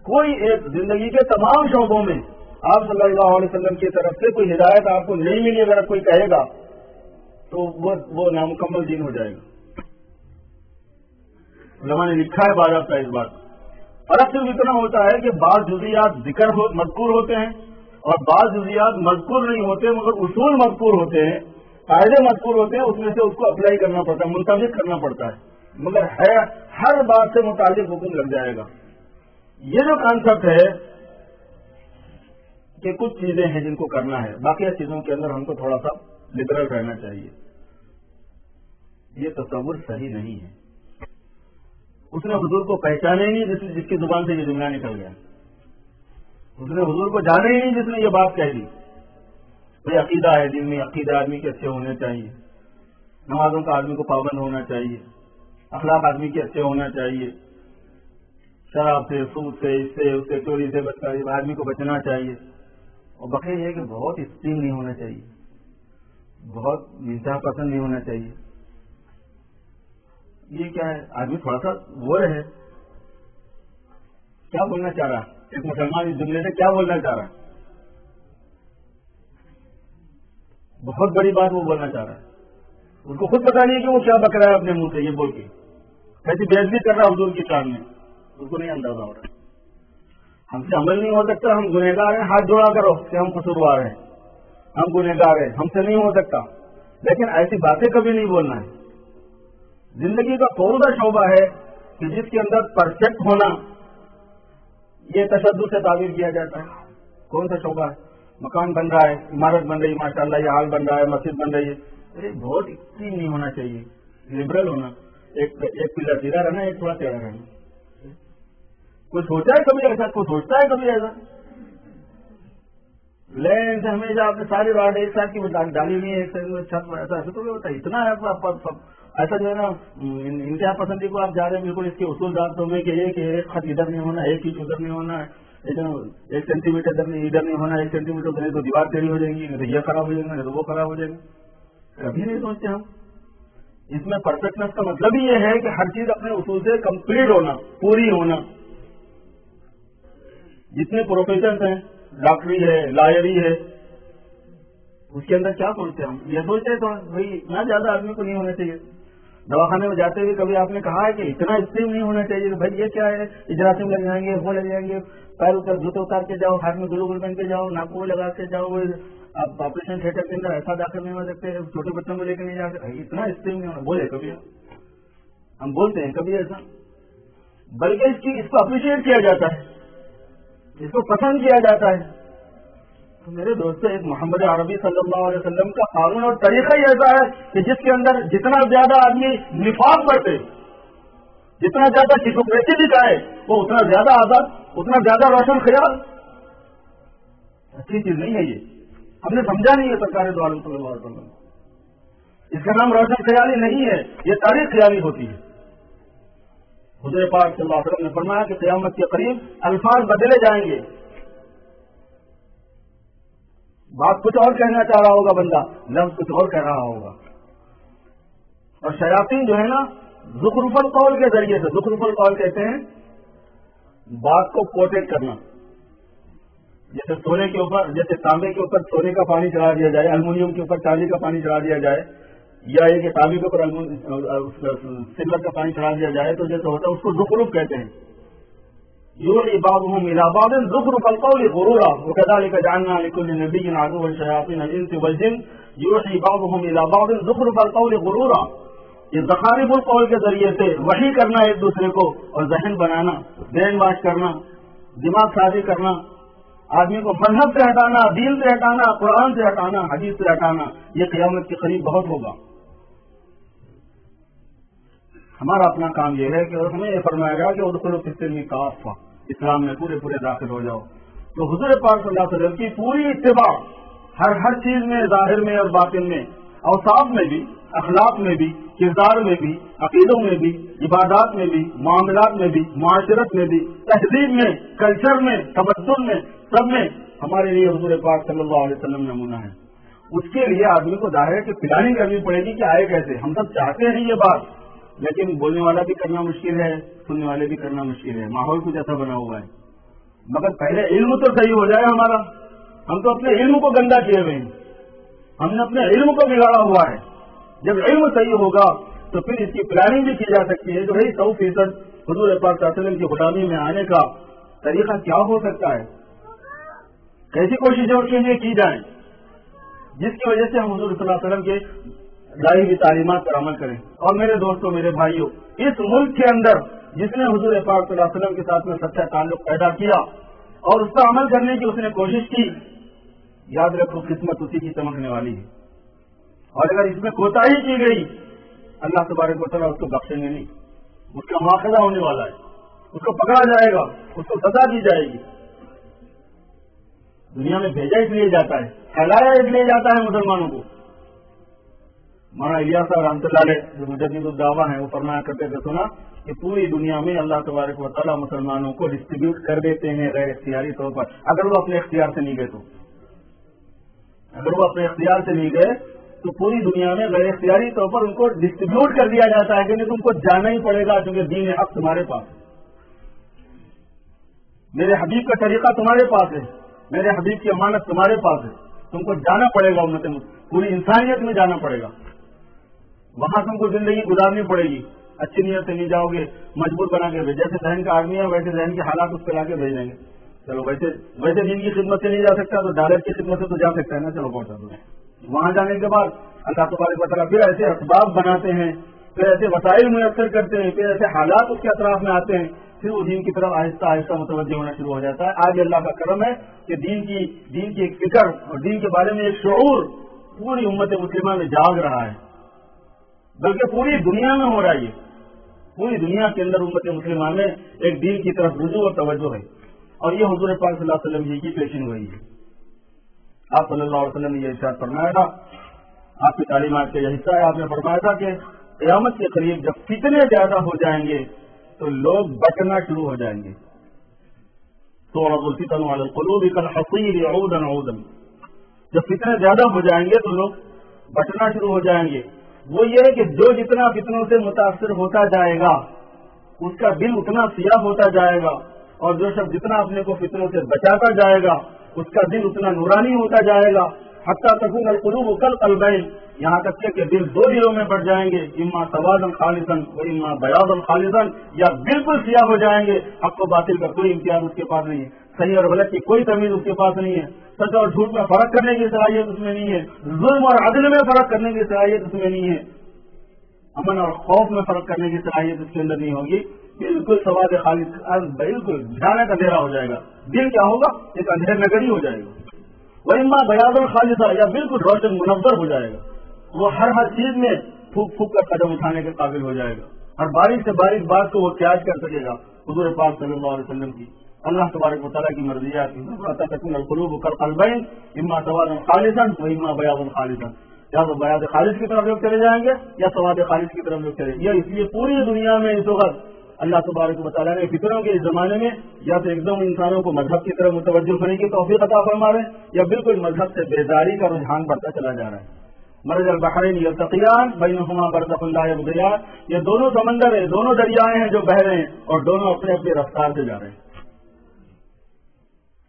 کوئی ایک زندگی کے تمام شعبوں میں آپ صلی اللہ علیہ وسلم کی طرف سے کوئی ہدایت آپ کو نہیں ملی، اگر کوئی کہے گا تو وہ نامکمل دین ہو جائے گا. علماء نے لکھا ہے باضابطہ اس بات. فرق صرف اتنا ہوتا ہے کہ بعض جزیات مذکور ہوتے ہیں اور بعض جزیات مذکور نہیں ہوتے، مگر اصول مذکور ہوتے ہیں، قاعدے مذکور ہوتے ہیں، اس میں سے اس کو اپلائی کرنا پڑتا ہے، منتخب کرنا پڑتا ہے. مگر ہے ہر بات سے متعلق حکم لگ جائے گا. یہ جو کانسیپٹ ہے کہ کچھ چیزیں ہیں جن کو کرنا ہے، باقی چیزوں کے اندر ہم کو تھوڑا سا لبرل رہنا چاہیے، یہ تصور صحیح نہیں ہے. اس نے حضور کو پہچانے ہی نہیں جس کی زبان سے یہ جملہ نکل گیا. اس نے حضور کو جانے ہی نہیں جس نے یہ بات کہہ دی. بھائی عقیدہ ہے دین میں، عقیدہ آدمی کے اچھے ہونے چاہیے، نمازوں کا آدمی کو پابند ہونا چاہیے، اخلاق آدمی کے اچھے ہونا چاہیے، شراب سے، سود سے، اس سے چوری سے بدکاری آدمی کو بچنا چاہیے. اور بقیہ یہ کہ بہت ایکسٹریم نہیں ہونا چاہیے، بہت انتہا پسند نہیں ہونا چاہیے. یہ کیا ہے؟ آدمی تھوڑا سا وہ رہے. کیا بولنا چاہ رہا ہے ایک مسلمان اس جملے سے کیا بولنا چاہ رہا ہے؟ بہت بڑی بات وہ بولنا چاہ رہا ہے. اس کو خود پتا نہیں ہے کہ وہ کیا بک رہا ہے اپنے منہ سے یہ بول کے کیسی بےعزتی کر رہا ہے حضور کی شان میں. اس کو نہیں اندازہ ہو رہا. ہم سے عمل نہیں ہو سکتا, ہم گنہگار ہیں, ہاتھ جوڑا کرو کہ ہم قصوروار ہیں, ہم گنہگار ہیں, ہم سے نہیں ہو سکتا. لیکن ایسی باتیں کبھی نہیں بولنا ہے. زندگی کا کون سا شعبہ ہے کہ جس کے اندر پرفیکٹ ہونا یہ تشدد سے تعبیر کیا جاتا ہے؟ کون سا شعبہ ہے؟ مکان بن رہا ہے, عمارت بن رہی ہے, ماشاء اللہ یہ ہال بن رہا ہے, مسجد بن رہی ہے. ارے بہت ایکسٹریم نہیں ہونا چاہیے, لبرل ہونا, ایک پلر سیدھا رہنا, ایک تھوڑا ٹیڑھا رہنا. کوئی سوچا ہے کبھی ایسا؟ کوئی سوچتا ہے کبھی ایسا؟ لین سے ہمیشہ آپ نے ساری راڈ ایک ساتھ کی ڈالی ہوئی ہے, ایک چھت ایسا تو نہیں ہوتا. اتنا ایسا جو ہے نا انتہا پسندی کو آپ جا رہے ہیں بالکل اس کے اصول دار میں کہ ایک خط ادھر نہیں ہونا, ایک انچ ادھر نہیں ہونا, ایک سینٹی میٹر ادھر نہیں ہونا, ایک سینٹی میٹر ادھر تو دیوار ٹیڑھی ہو جائے گی, نہیں تو یہ خراب ہو جائے گا, نہیں تو وہ خراب ہو جائے گا. کبھی نہیں سوچتے ہم. اس میں پرفیکٹنس کا مطلب ہی یہ ہے کہ ہر چیز اپنے اصول سے کمپلیٹ ہونا, پوری ہونا. جتنے پروفیشنس ہیں, ڈاکٹری ہے, لائری ہے, اس کے اندر کیا سوچتے ہیں ہم؟ یہ سوچتے ہیں تو بھائی اتنا زیادہ آدمی کو نہیں ہونا چاہیے. دواخانے میں جاتے ہوئے کبھی آپ نے کہا ہے کہ اتنا اسٹریم نہیں ہونا چاہیے, بھائی یہ کیا ہے, اجراسم لگ جائیں گے, وہ لگ جائیں گے, پیر اوپر جوتے اتار کے جاؤ, ہاتھ میں گلو گل پہن کے جاؤ, ناک کو لگا کے جاؤ, آپ آپریشن تھیٹر کے اندر ایسا داخل نہیں ہو سکتے, چھوٹے بچوں کو لے کے نہیں جا سکتے. اتنا اسٹریم نہیں ہونا بولے کبھی ہم بولتے ہیں کبھی ایسا؟ بلکہ اس کو اپریشیٹ کیا جاتا ہے, اس کو پسند کیا جاتا ہے. تو میرے دوستو, ایک محمد عربی صلی اللہ علیہ وسلم کا قانون اور طریقہ ہی ایسا ہے کہ جس کے اندر جتنا زیادہ آدمی نفاق برتے, جتنا زیادہ ہپوکریسی دکھائے, وہ اتنا زیادہ آزاد, اتنا زیادہ روشن خیال. اچھی چیز نہیں ہے یہ, ہم نے سمجھا نہیں ہے سرکار دو عالم صلی اللہ علیہ وسلم. اس کا نام روشن خیالی نہیں ہے, یہ تاریخ خیالی ہوتی ہے. حضور پاک صلی اللہ علیہ وسلم نے فرمایا کہ قیامت کے قریب الفاظ بدلے جائیں گے. بات کچھ اور کہنا چاہ رہا ہوگا بندہ, لفظ کچھ اور کہہ رہا ہوگا. اور شیاطین جو ہے نا, زخرف القول کے ذریعے سے, زخرف القول کہتے ہیں بات کو کوٹیٹ کرنا. جیسے سونے کے اوپر, جیسے تانبے کے اوپر سونے کا پانی چڑھا دیا جائے, المونیم کے اوپر چاندی کا پانی چڑھا دیا جائے, یا یہ کہ تانبے کے اوپر سلور کا پانی چڑھا دیا جائے, تو جیسے ہوتا ہے اس کو زخرف کہتے ہیں. يوحي بعضهم إلى بعض زخرف القول غرورا وكذلك جعلنا لكل نبي عدوا شياطين الإنس والجن يوحي بعضهم إلى بعض زخرف القول غرورا. یہ زخارف القول کے ذریعے سے وحی کرنا ایک دوسرے کو, اور ذہن بنانا, برین واش کرنا, دماغ سازی کرنا, آدمی کو مذہب سے ہٹانا, دین سے ہٹانا, قرآن سے ہٹانا, حدیث سے ہٹانا, یہ قیامت کے قریب بہت ہوگا. ہمارا اپنا کام یہ ہے کہ ہمیں یہ فرمایا گیا کہ ادخلوا فی السلم کافہ, اسلام میں پورے داخل ہو جاؤ. تو حضور پاک صلی اللہ علیہ وسلم کی پوری اتباع ہر چیز میں, ظاہر میں اور باطن میں, اوصاف میں بھی, اخلاق میں بھی, کردار میں بھی, عقیدوں میں بھی, عبادات میں بھی, معاملات میں بھی, معاشرت میں بھی, تہذیب میں, کلچر میں, تمدن میں, سب میں ہمارے لیے حضور پاک صلی اللہ علیہ وسلم نمونہ ہے. اس کے لیے آدمی کو ظاہر ہے کہ پلاننگ کرنی پڑے گی کہ آئے کیسے. ہم سب چاہتے ہیں یہ بات, لیکن بولنے والا بھی کرنا مشکل ہے, سننے والے بھی کرنا مشکل ہے. ماحول کچھ ایسا بنا ہوا ہے. مگر پہلے علم تو صحیح ہو جائے ہمارا. ہم تو اپنے علم کو گندا کیے ہوئے ہیں, ہم نے اپنے علم کو بگاڑا ہوا ہے. جب علم صحیح ہوگا تو پھر اس کی پلاننگ بھی کی جا سکتی ہے کہ بھائی 100% حضور پاک صلی اللہ علیہ وسلم کی غلامی میں آنے کا طریقہ کیا ہو سکتا ہے, کیسی کوششیں اس کے لیے کی جائیں جس کی وجہ سے ہم حضور صلی اللہ علیہ وسلم کے لائی ہوئی تعلیمات پر عمل کریں. اور میرے دوستوں, میرے بھائیوں, اس ملک کے اندر جس نے حضور پاک صلی اللہ علیہ وسلم کے ساتھ میں سچا تعلق پیدا کیا اور اس پر عمل کرنے کی اس نے کوشش کی, یاد رکھو قسمت اسی کی چمکنے والی ہے. اور اگر اس میں کوتاہی کی گئی, اللہ تبارک و تعالیٰ اس کو بخشیں گے نہیں. اس کا مواخذہ ہونے والا ہے, اس کو پکڑا جائے گا, اس کو سزا دی جائے گی. دنیا میں بھیجا اس لیے جاتا ہے, پھیلایا اس لیے جاتا ہے مسلمانوں کو. مولانا الیاس صاحب رحمۃ اللہ علیہ جو مجدد الدعویٰ ہیں, وہ فرمایا کرتے تھے, سنا کہ پوری دنیا میں اللہ تبارک و تعالیٰ مسلمانوں کو ڈسٹریبیوٹ کر دیتے ہیں غیر اختیاری طور پر, اگر وہ اپنے اختیار سے نہیں گئے تو. اگر وہ اپنے اختیار سے نہیں گئے تو پوری دنیا میں غیر اختیاری طور پر ان کو ڈسٹریبیوٹ کر دیا جاتا ہے کہ نہیں تم کو جانا ہی پڑے گا, کیونکہ دین حق تمہارے پاس. میرے حبیب کا طریقہ تمہارے پاس ہے، میرے حبیب کی امانت تمہارے پاس ہے، تم کو جانا پڑے گا، پوری انسانیت میں جانا پڑے گا، وہاں تم کو زندگی گزارنی پڑے گی، اچھی نیت سے نہیں جاؤ گے، مجبور بنا کے جیسے ذہن کا آدمی ہے ویسے ذہن کے حالات اس پہ لا کے بھیج دیں گے، چلو ویسے دین کی خدمت سے نہیں جا سکتا تو ڈالر کی خدمت سے تو جا سکتا ہے نا، چلو پہنچا دو۔ وہاں جانے کے بعد اللہ تبارک و تعالیٰ پھر ایسے اسباب بناتے ہیں، پھر ایسے وسائل میسر کرتے ہیں، پھر ایسے حالات اس کے اطراف میں آتے ہیں، پھر وہ دین کی طرف آہستہ آہستہ متوجہ ہونا شروع ہو جاتا ہے۔ آج اللہ کا کرم ہے کہ دین کی ایک فکر اور دین کے بارے میں ایک شعور پوری امت مسلمہ میں جاگ رہا ہے، بلکہ پوری دنیا میں ہو رہا ہے، پوری دنیا کے اندر امت مسلمہ میں ایک دین کی طرف رجوع اور توجہ ہے، اور یہ حضور پاک صلی اللہ علیہ وسلم کی پیشین گوئی ہے۔ آپ صلی اللہ علیہ وسلم نے یہ ارشاد فرمایا تھا، آپ کی تعلیمات کا یہ حصہ ہے، آپ نے فرمایا تھا کہ قیامت کے قریب جب فتنے زیادہ ہو جائیں گے تو لوگ بٹنا شروع ہو جائیں گے، تعرض الفتن علی القلوب کالحصیر عودا عودا، جب فتنے زیادہ ہو جائیں گے تو لوگ بٹنا شروع ہو جائیں گے۔ وہ یہ ہے کہ جو جتنا فتنوں سے متاثر ہوتا جائے گا اس کا دل اتنا سیاہ ہوتا جائے گا، اور جو شخص جتنا اپنے کو فتنوں سے بچاتا جائے گا اس کا دل اتنا نورانی ہوتا جائے گا، حتیٰ تکون القلوب کالقلبین، یہاں تک کہ دل دو دلوں میں بٹ جائیں گے، اما سوادا خالصا و اما بیاضا خالصا، یا بالکل سیاہ ہو جائیں گے، حق و باطل کا کوئی امتیاز اس کے پاس نہیں ہے، صحیح اور غلط کی کوئی تمیز اس کے پاس نہیں ہے، سچ اور جھوٹ میں فرق کرنے کی صلاحیت اس میں نہیں ہے، ظلم اور عدل میں فرق کرنے کی صلاحیت اس میں نہیں ہے، امن اور خوف میں فرق کرنے کی صلاحیت اس کے اندر نہیں ہوگی، بالکل سواد خالص، بالکل بھیانک اندھیرا ہو جائے گا، دل کیا ہوگا؟ ایک اندھیر نگری ہو جائے گا، وہ اما بیاض الخالصہ، یا بالکل روشن منور ہو جائے گا، وہ ہر چیز میں پھونک پھونک کر قدم اٹھانے کے قابل ہو جائے گا، ہر باریک سے باریک بات کو وہ قیاس کر سکے گا حضور پاک صلی اللہ علیہ وسلم کی، اللہ تبارک و تعالیٰ کی مرضیات کی، حتیٰ تکون القلوب کالقلبین اما سوادا خالصا و اما بیاضا خالصا، یا تو بیاض خالص کی طرف لوگ چلے جائیں گے یا سواد خالص کی طرف لوگ چلے گے، اس لیے پوری دنیا میں اس وقت اللہ تبارک و تعالیٰ نے فطروں کے اس زمانے میں یا تو ایک دم انسانوں کو مذہب کی طرف متوجہ ہونے کی توفیق عطا فرما رہے ہیں، یا بالکل مذہب سے بیزاری کا رجحان بڑھتا چلا جا رہا ہے۔ مرج البحرین یلتقیان بینہما برزخ لا یبغیان، یہ دونوں سمندر ہیں، دونوں دریائے ہیں جو بہ رہے ہیں اور دونوں اپنے اپنے رفتار سے جا رہے ہیں۔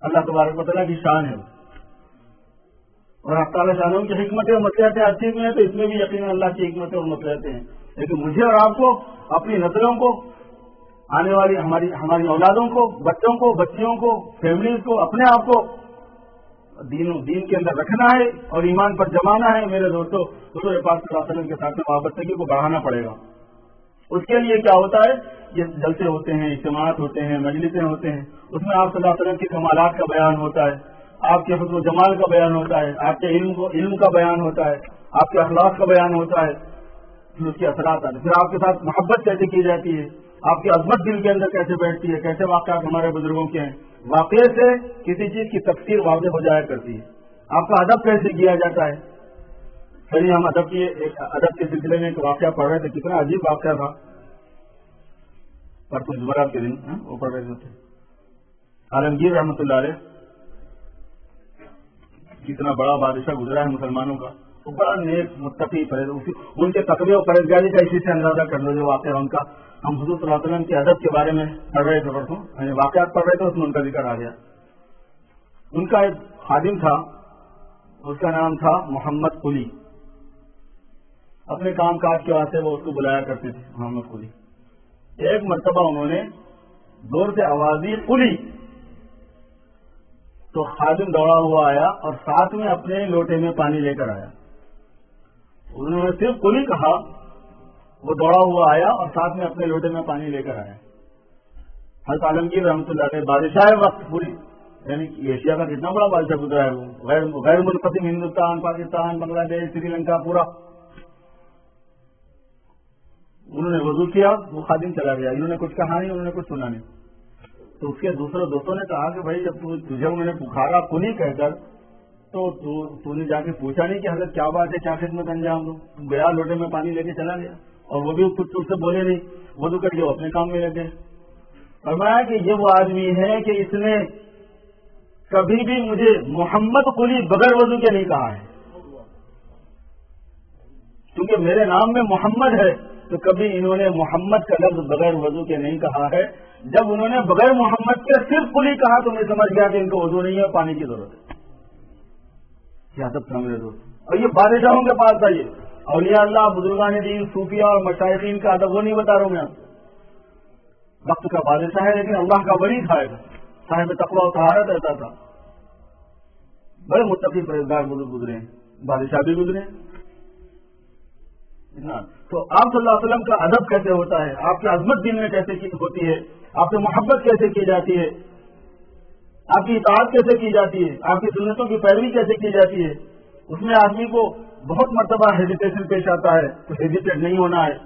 اللہ تبارک و تعالیٰ کی شان ہے، اور اللہ تعالیٰ شانوں کی حکمتیں اور مصلحتیں ہر چیز میں ہیں، تو اس میں بھی یقیناً اللہ کی حکمتیں اور مصلحتیں ہیں، لیکن مجھے اور آپ کو، اپنی نسلوں کو، آنے والی ہماری اولادوں کو، بچوں کو، بچیوں کو، فیملیز کو، اپنے آپ کو دین کے اندر رکھنا ہے اور ایمان پر جمانا ہے۔ میرے دوستوں، حضور پاک صلی اللہ علیہ وسلم کے ساتھ وابستگی کو بڑھانا پڑے گا۔ اس کے لیے کیا ہوتا ہے؟ یہ جلسے ہوتے ہیں، اجتماعات ہوتے ہیں، مجلسیں ہوتے ہیں، اس میں آپ صلی اللہ علیہ وسلم کی کمالات کا بیان ہوتا ہے، آپ کے حسن و جمال کا بیان ہوتا ہے، آپ کے علم کا بیان ہوتا ہے، آپ کے اخلاق کا بیان ہوتا ہے، پھر اس کے اثرات آتے ہیں، پھر آپ کے ساتھ محبت کیسے کی جاتی ہے، آپ کی عظمت دل کے اندر کیسے بیٹھتی ہے، کیسے واقعات ہمارے بزرگوں کے ہیں، واقعے سے کسی چیز کی تفسیر واضح ہو جایا کرتی ہے، آپ کا ادب کیسے کیا جاتا ہے۔ چلیے ہم ادب کے سلسلے میں ایک واقعہ پڑھ رہے تھے، کتنا عجیب واقعہ تھا، پر کچھ جمعرات کے دن وہ پڑھ رہے تھے، عالمگیر رحمۃ اللہ علیہ کتنا بڑا بادشاہ گزرا ہے مسلمانوں کا، وہ بڑا نیک متقی ان کے تقوی و پرہیزگاری کا اسی سے اندازہ کر لو جو واقعہ ان کا۔ ہم حضور صلی اللہ علیہ وسلم کے ادب کے بارے میں پڑھ رہے تھے، پرسوں واقعات پڑھ رہے تھے، اس میں ان کا ذکر آ گیا۔ ان کا ایک خادم تھا، اس کا نام تھا محمد قلی، اپنے کام کاج کے واسطے وہ اس کو بلایا کرتے تھے محمد قلی۔ ایک مرتبہ انہوں نے زور سے آواز دی قلی، تو خادم دوڑا ہوا آیا اور ساتھ میں اپنے لوٹے میں پانی لے کر آیا۔ انہوں نے صرف قلی کہا، وہ دوڑا ہوا آیا اور ساتھ میں اپنے لوٹے میں پانی لے کر آیا۔ حضرت عالمگیر رحمۃ اللہ علیہ بادشاہ وقت پوری، یعنی ایشیا کا کتنا بڑا بادشاہ گزرا ہے، وہ غیر منقسم ہندوستان، پاکستان، بنگلہ دیش، سری لنکا پورا۔ انہوں نے وضو کیا، وہ خادم چلا گیا، انہوں نے کچھ کہا نہیں، انہوں نے کچھ سنا نہیں۔ تو اس کے دوسرے دوستوں نے کہا کہ بھائی جب تجھے انہوں نے پکارا قلی کہہ کر، تو نے جا کے پوچھا نہیں کہ حضرت کیا بات ہے، کیا خدمت انجام دو؟ گیا لوٹے میں پانی لے کے چلا گیا، اور وہ بھی کچھ اس سے بولے نہیں، وضو کر کے وہ اپنے کام میں لگے۔ فرمایا کہ یہ وہ آدمی ہے کہ اس نے کبھی بھی مجھے محمد قلی بغیر وضو کے نہیں کہا ہے، کیونکہ میرے نام میں محمد ہے، تو کبھی انہوں نے محمد کا لفظ بغیر وضو کے نہیں کہا ہے، جب انہوں نے بغیر محمد کے صرف کلی کہا تو میں سمجھ گیا کہ ان کو وضو نہیں ہے، پانی کی ضرورت ہے. کیا ادب تھا میرے دوست. اور یہ بادشاہوں کے پاس تھا، یہ اولیاء اللہ، بزرگان دین، صوفیاء اور مشائخین کا ادب وہ نہیں بتا رہا ہوں میں. وقت کا بادشاہ ہے لیکن اللہ کا ولی تھا، صاحب تقویٰ و طہارت رہتا تھا. بڑے متقی پرہیزگار بزرگ گزرے ہیں، بادشاہ بھی گزرے ہیں. تو آپ صلی اللہ علیہ وسلم کا ادب کیسے ہوتا ہے، آپ کی عظمت دل میں کیسے ہوتی ہے، آپ سے محبت کیسے کی جاتی ہے، آپ کی اطاعت کیسے کی جاتی ہے، آپ کی سنتوں کی پیروی کیسے کی جاتی ہے، اس میں آدمی کو بہت مرتبہ ہیزیٹیشن پیش آتا ہے. تو ہیزیٹیٹ نہیں ہونا ہے.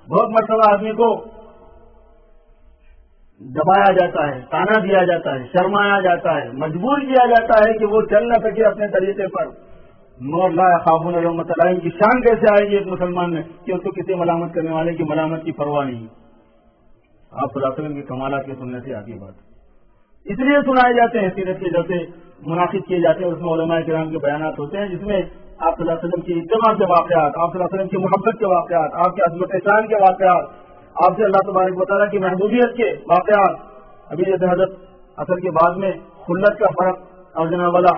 بہت مرتبہ آدمی کو دبایا جاتا ہے، تانا دیا جاتا ہے، شرمایا جاتا ہے، مجبور کیا جاتا ہے کہ وہ چل نہ سکے اپنے طریقے پر. نور لا يخافون لومۃ لائم کی شان کیسے آئے گی ایک مسلمان میں کہ اس کو کسی ملامت کرنے والے کی ملامت کی پرواہ نہیں. آپ صلی اللہ علیہ وسلم کی کمالات کی سننے سے آگے بات اس لیے سنائے جاتے ہیں، سیرت کے جلسے منعقد کیے جاتے ہیں، اس میں علماء کرام کے بیانات ہوتے ہیں جس میں آپ صلی اللہ علیہ وسلم کی اتباع کے واقعات، آپ صلی اللہ علیہ وسلم کی محبت کے واقعات، آپ کے عظمت شان کے واقعات، آپ سے اللہ تبارک و تعالیٰ کی محبوبیت کے واقعات. ابھی جیسے حضرت اثر کے بعد میں خلت کا فرق اور جناب والا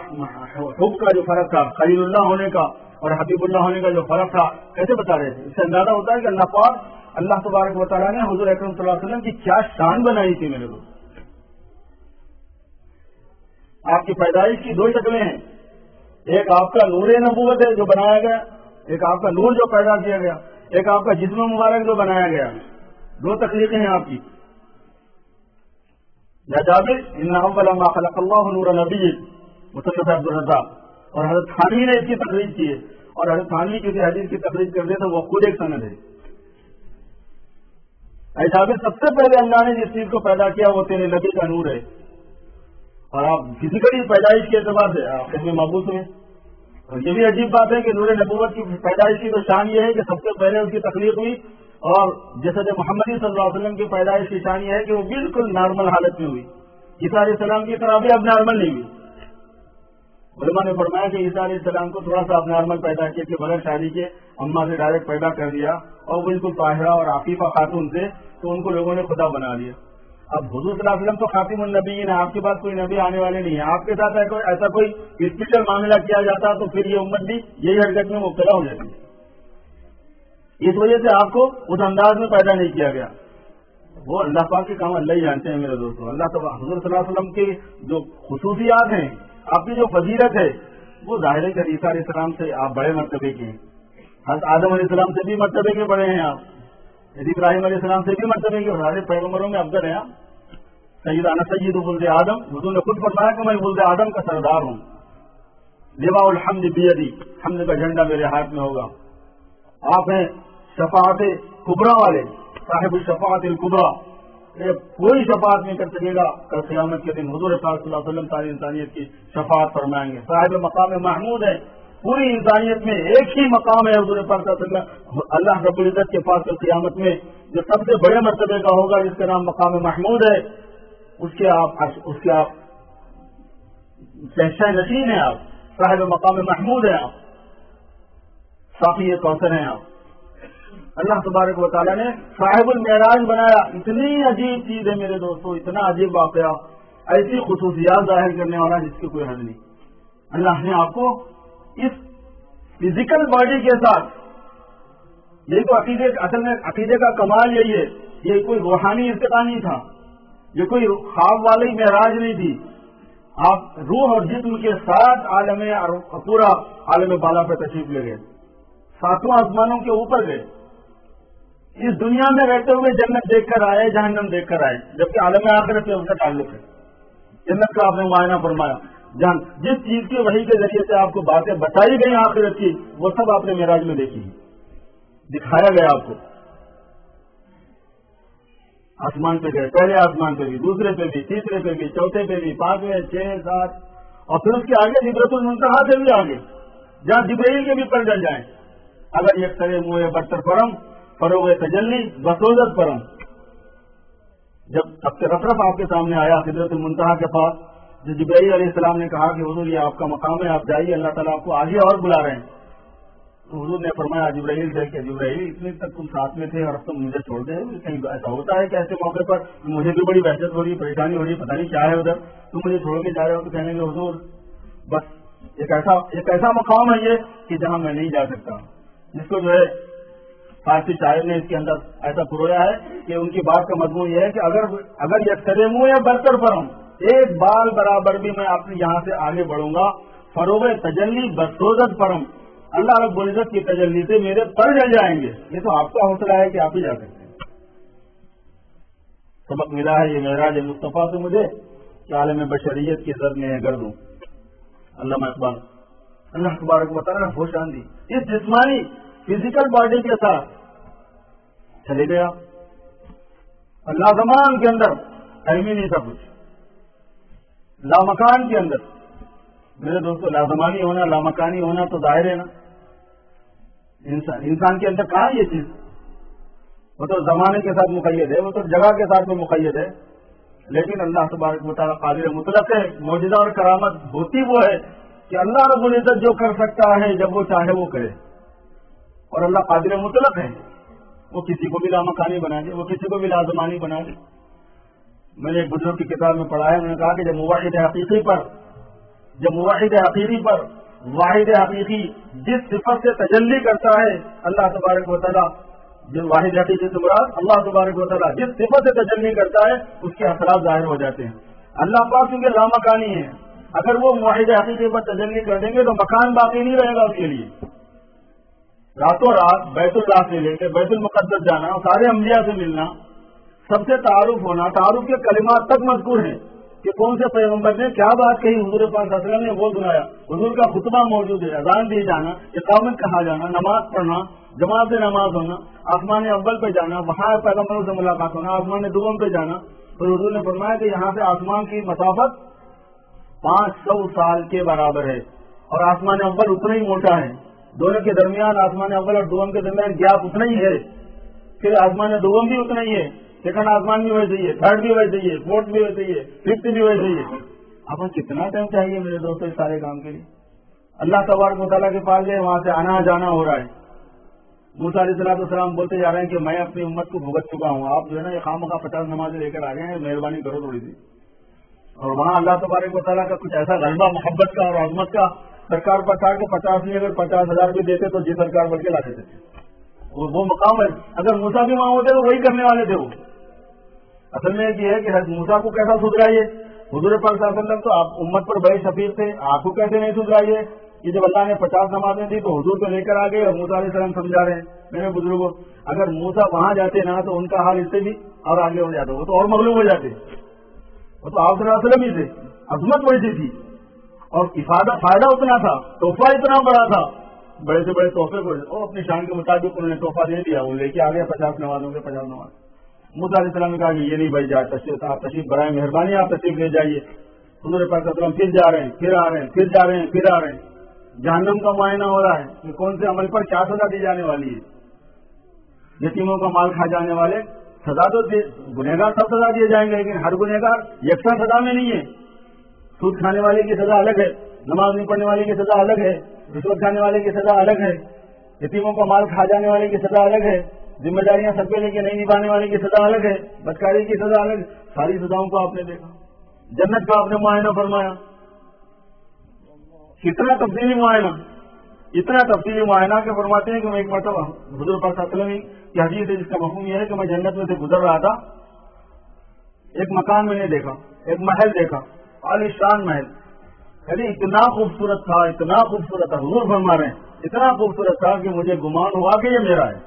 حب کا جو فرق تھا، خلیل اللہ ہونے کا اور حبیب اللہ ہونے کا جو فرق تھا، کیسے بتا رہے تھے. اس سے اندازہ ہوتا ہے کہ اللہ پاک اللہ تبارک و تعالیٰ نے حضور اکرم صلی اللہ علیہ وسلم کی کیا شان بنائی تھی. میرے دوست، آپ کی پیدائش کی دو شکلیں ہیں. ایک آپ کا نور نبوت ہے جو بنایا گیا، ایک آپ کا نور جو پیدا کیا گیا، ایک آپ کا جسم مبارک جو بنایا گیا. دو تخلیقیں ہیں آپ کی. یا جابر ان اول ما خلق اللہ نور نبی مصنف عبد الرزاق، اور حضرت تھانوی نے اس کی تخریج کی ہے، اور حضرت تھانوی کسی حدیث کی تخریج کرتے تو وہ خود ایک سند ہے. اے جابر، سب سے پہلے اللہ نے جس چیز کو پیدا کیا وہ تیرے نبی کا نور ہے، اور آپ فزیکلی پیدائش کے اعتبار سے آپ اس میں مبعوث ہوئے. اور یہ بھی عجیب بات ہے کہ نور نبوت کی پیدائش کی تو شان یہ ہے کہ سب سے پہلے اس کی تخلیق ہوئی، اور جیسے محمدی صلی اللہ علیہ وسلم کی پیدائش کی شان یہ ہے کہ وہ بالکل نارمل حالت میں ہوئی. عیسیٰ علیہ السلام کی طرح بھی اب نارمل نہیں ہوئی. علماء نے فرمایا کہ عیسیٰ علیہ السلام کو تھوڑا سا اب نارمل پیدا کیا کہ بغیر شادی کے اماں سے ڈائریکٹ پیدا کر دیا، اور بالکل طاہرہ اور عفیفہ خاتون سے، تو ان کو لوگوں نے خدا بنا لیا. اب حضور صلی اللہ علیہ وسلم تو خاتم النبیین ہے، آپ کے پاس کوئی نبی آنے والے نہیں ہیں. آپ کے ساتھ ایسا کوئی اسپیشل معاملہ کیا جاتا تو پھر یہ امت بھی یہی حرکت میں مبتلا ہو جاتی. اس وجہ سے آپ کو اس انداز میں پیدا نہیں کیا گیا. وہ اللہ پاک کے کام اللہ ہی جانتے ہیں میرے دوستوں. اللہ تعالیٰ حضور صلی اللہ علیہ وسلم کی جو خصوصیات ہیں، آپ کی جو فضیلت ہے، وہ ظاہر ہے کہ عیسیٰ علیہ السلام سے آپ بڑے مرتبے کے ہیں. حضرت آدم علیہ السلام سے بھی مرتبے کے بڑے ہیں آپ. ابراہیم علیہ السلام سے بھی مرتبے کے، سارے پیغمبروں میں افضل ہیں آپ. سیدنا سید ولد آدم، حضور نے خود فرمایا کہ میں ولد آدم کا سردار ہوں. لواء الحمد بیدی، حمد کا جھنڈا میرے ہاتھ میں ہوگا. آپ ہیں شفاعت کبریٰ والے، صاحب الشفاعت الکبریٰ. کوئی شفاعت نہیں کر سکے گا کل قیامت کے دن. حضور صلی اللہ علیہ وسلم ساری انسانیت کی شفاعت فرمائیں گے. صاحب مقام محمود ہے، پوری انسانیت میں ایک ہی مقام ہے حضور پاک صلی اللہ علیہ وسلم. اللہ رب العزت کے پاس کل قیامت میں جو سب سے بڑے مرتبے کا ہوگا، جس کا نام مقام محمود ہے، اس کے آپ شہنشاہ نشین ہیں. آپ صاحب مقام محمود ہیں، آپ صافی کوثر ہیں. آپ اللہ تبارک و تعالیٰ نے صاحب المعراج بنایا. اتنی عجیب چیز ہے میرے دوستوں، اتنا عجیب واقعہ، ایسی خصوصیات ظاہر کرنے والا جس کی کوئی حد نہیں. اللہ نے آپ کو اس فزیکل باڈی کے ساتھ، یہی تو اصل میں عقیدے کا کمال یہی ہے. یہ کوئی روحانی ارتقاء نہیں تھا، یہ کوئی خواب والی معراج نہیں تھی. آپ روح اور جسم کے ساتھ پورا عالم بالا پہ تشریف لے گئے، ساتوں آسمانوں کے اوپر گئے. اس دنیا میں رہتے ہوئے جنت دیکھ کر آئے، جہنم دیکھ کر آئے، جبکہ عالم آخرت سے ان کا تعلق ہے. جنت کا آپ نے معائنہ فرمایا. جس چیز کی وحی کے ذریعے سے آپ کو باتیں بتائی گئی آخرت کی، وہ سب آپ نے معراج میں دیکھی، دکھایا گیا آپ کو. آسمان پہ گئے، پہلے آسمان پہ بھی، دوسرے پہ بھی، تیسرے پہ بھی، چوتھے پہ بھی، 5ویں 6 7، اور پھر اس کے آگے سدرۃ المنتہا سے بھی آگے، جہاں جبرائیل کے بھی پر ڈل جائیں. اگر یہ کرے منہ برتر پرم فروغ تجلی بسوزت پرم. جب سب سے رف آپ کے سامنے آیا سدرۃ المنتہا کے پاس، جو جبرائیل علیہ السلام نے کہا کہ حضور یہ آپ کا مقام ہے، آپ جائیے، اللہ تعالیٰ آپ کو آگے اور بلا رہے ہیں. تو حضور نے فرمایا جبرائیل سے کہ جبرائیل اتنے تک تم ساتھ میں تھے اور اب تم مجھے چھوڑ دے، کہیں ایسا ہوتا ہے کہ ایسے موقع پر مجھے بھی بڑی وحشت ہو رہی ہے، پریشانی ہو رہی ہے، پتہ نہیں کیا ہے ادھر، تم مجھے چھوڑ کے جا رہے ہو؟ تو کہنے لگے حضور بس ایک ایسا مقام ہے یہ کہ جہاں میں نہیں جا سکتا، جس کو جو ہے فارسی شاعر نے اس کے اندر ایسا پرویا ہے کہ ان کی بات کا مضمون یہ ہے کہ اگر یہ قدم ہوں یا برتر پر ہوں، ایک بال برابر بھی میں اپنے یہاں سے آگے بڑھوں گا، فروغ تجلی بسوزت پرم، اللہ رب العزت کی تجلی سے میرے پر جل جائیں گے۔ یہ تو آپ کا حوصلہ ہے کہ آپ ہی جا سکتے ہیں۔ سبق ملا ہے یہ معراج مصطفیٰ سے مجھے کہ عالم بشریت کی زد میں گردوں۔ علامہ اقبال اللہ تبارک و تعالیٰ نے ہوش آندھی اس جسمانی فزیکل باڈی کے ساتھ چلے گیا، اللہ زمان کے اندر ٹائم ہی نہیں تھا کچھ، لامکان کے اندر۔ میرے دوستوں لازمانی ہونا لامکانی ہونا تو ظاہر ہے نا، انسان کے اندر کہاں یہ چیز؟ وہ تو زمانے کے ساتھ مقید ہے، وہ تو جگہ کے ساتھ میں مقید ہے، لیکن اللہ تبارک و تعالیٰ قادر مطلق ہے۔ معجزہ اور کرامت ہوتی وہ ہے کہ اللہ رب العزت جو کر سکتا ہے جب وہ چاہے وہ کرے، اور اللہ قادر مطلق ہے، وہ کسی کو بھی لامکانی بنا دے، وہ کسی کو بھی لازمانی بنا دے۔ میں نے ایک بزرگ کی کتاب میں پڑھا ہے، انہوں نے کہا کہ جب موحد حقیقی پر واحد حقیقی جس صفت سے تجلی کرتا ہے، اللہ تبارک و تعالیٰ جو واحد حقیقی سے مراد اللہ تبارک و تعالیٰ جس صفت سے تجلی کرتا ہے اس کے اثرات ظاہر ہو جاتے ہیں۔ اللہ پاک کیونکہ لامکانی ہے، اگر وہ واحد حقیقی پر تجلی کر دیں گے تو مکان باقی نہیں رہے گا اس کے لیے۔ راتوں رات بیت اللہ سے لے کے بیت المقدس جانا، سارے انبیاء سے ملنا، سب سے تعارف ہونا، تعارف کے کلمات تک مذکور ہیں کہ کون سے پیغمبر نے کیا بات کہی، حضور پاک صلی اللہ علیہ وسلم نے وہ سنایا، حضور کا خطبہ موجود ہے، اذان دی جانا، اقامت کہا جانا، نماز پڑھنا، جماعت سے نماز ہونا، آسمان اول پہ جانا، وہاں پیغمبروں سے ملاقات ہونا، آسمان دوم پہ جانا۔ تو حضور نے فرمایا کہ یہاں سے آسمان کی مسافت 500 سال کے برابر ہے، اور آسمان اول اتنا ہی موٹا ہے، دونوں کے درمیان آسمان اول اور دوم کے درمیان گیپ اتنا ہی ہے، پھر آسمان دوم بھی اتنا ہی ہے، سیکنڈ آسمان بھی ویسے ہی ہے، تھرڈ بھی ویسے ہی ہے، فورتھ بھی ویسے ہی ہے، ففتھ بھی ویسے ہی ہے۔ آپ کو کتنا ٹائم چاہیے میرے دوستوں اس سارے کام کے لیے؟ اللہ تبارک و تعالیٰ کے پاس گئے، وہاں سے آنا جانا ہو رہا ہے۔ موسیٰ علیہ السلام بولتے جا رہے ہیں کہ میں اپنی امت کو بھگت چکا ہوں، آپ جو ہے نا یہ خواہ 50 نمازیں لے کر آ گئے ہیں، مہربانی کرو تھوڑی سی۔ اور وہاں اللہ تبارک و تعالیٰ کا کچھ ایسا غلبہ محبت کا اور عظمت کا سرکار پر تھا کہ 50 نہیں، اگر 50,000 بھی دیتے تو جی سرکار بڑھ کے لا دیتے تھے۔ وہ مقام ہے، اگر موسیٰ بھی وہاں ہوتے تو وہی کرنے والے تھے وہ۔ اصل میں یہ ہے کہ حضرت موسیٰ کو کیسا سدھرائیے، حضور پاک صلی اللہ علیہ وسلم تو آپ امت پر بڑے شفیق تھے، آپ کو کیسے نہیں سدھرائیے؟ کہ جب اللہ نے 50 نمازیں دی تو حضور کو لے کر آ گئے اور موسیٰ علیہ السلام سمجھا رہے ہیں۔ میرے بزرگوں اگر موسیٰ وہاں جاتے نا تو ان کا حال اس سے بھی اور آگے ہو جاتا، وہ تو اور مغلوب ہو جاتے، وہ تو آپ صلی اللہ علیہ وسلم ہی تھے، عظمت ویسی تھی اور فائدہ اتنا تھا، تحفہ اتنا بڑا تھا، بڑے سے بڑے تحفے کو اور اپنی شان کے مطابق انہوں نے تحفہ دے دیا، وہ لے کے آ گیا 50 نمازوں کے 50 نماز۔ موسیٰ علیہ السلام نے کہا کہ یہ نہیں بھائی جائے، آپ تشریف برائے مہربانی آپ تشریف لے جائیے۔ حضور پاک صلی اللہ علیہ وسلم پھر جا رہے ہیں، پھر آ رہے ہیں، پھر جا رہے ہیں، پھر آ رہے ہیں۔ جہنم کا معائنہ ہو رہا ہے کہ کون سے عمل پر کیا سزا دی جانے والی ہے۔ یتیموں کا مال کھا جانے والے سزا تو گنہگار سب سزا دیے جائیں گے، لیکن ہر گنہگار یکساں سزا میں نہیں ہے۔ سود کھانے والے کی سزا الگ ہے، نماز نہیں پڑھنے والے کی سزا الگ ہے، رشوت کھانے والے کی سزا الگ ہے، یتیموں کا مال کھا جانے والے کی سزا الگ ہے، ذمہ داریاں سب پہ لے کے نہیں نبھانے والے کی سزا الگ ہے، بدکاری کی سزا الگ۔ ساری سزاؤں کو آپ نے دیکھا، جنت کا آپ نے معائنہ فرمایا، کتنا تفصیلی معائنہ، اتنا تفصیلی معائنہ کہ فرماتے ہیں کہ میں ایک مرتبہ حضور پاک صلی اللہ علیہ وسلم کی حدیث ہے جس کا مفہوم یہ ہے کہ میں جنت میں سے گزر رہا تھا، ایک مکان میں نے دیکھا، ایک محل دیکھا، عالیشان محل، یعنی اتنا خوبصورت تھا، اتنا خوبصورت تھا، حضور فرما رہے ہیں اتنا خوبصورت تھا کہ مجھے گمان ہوا کہ یہ میرا ہے۔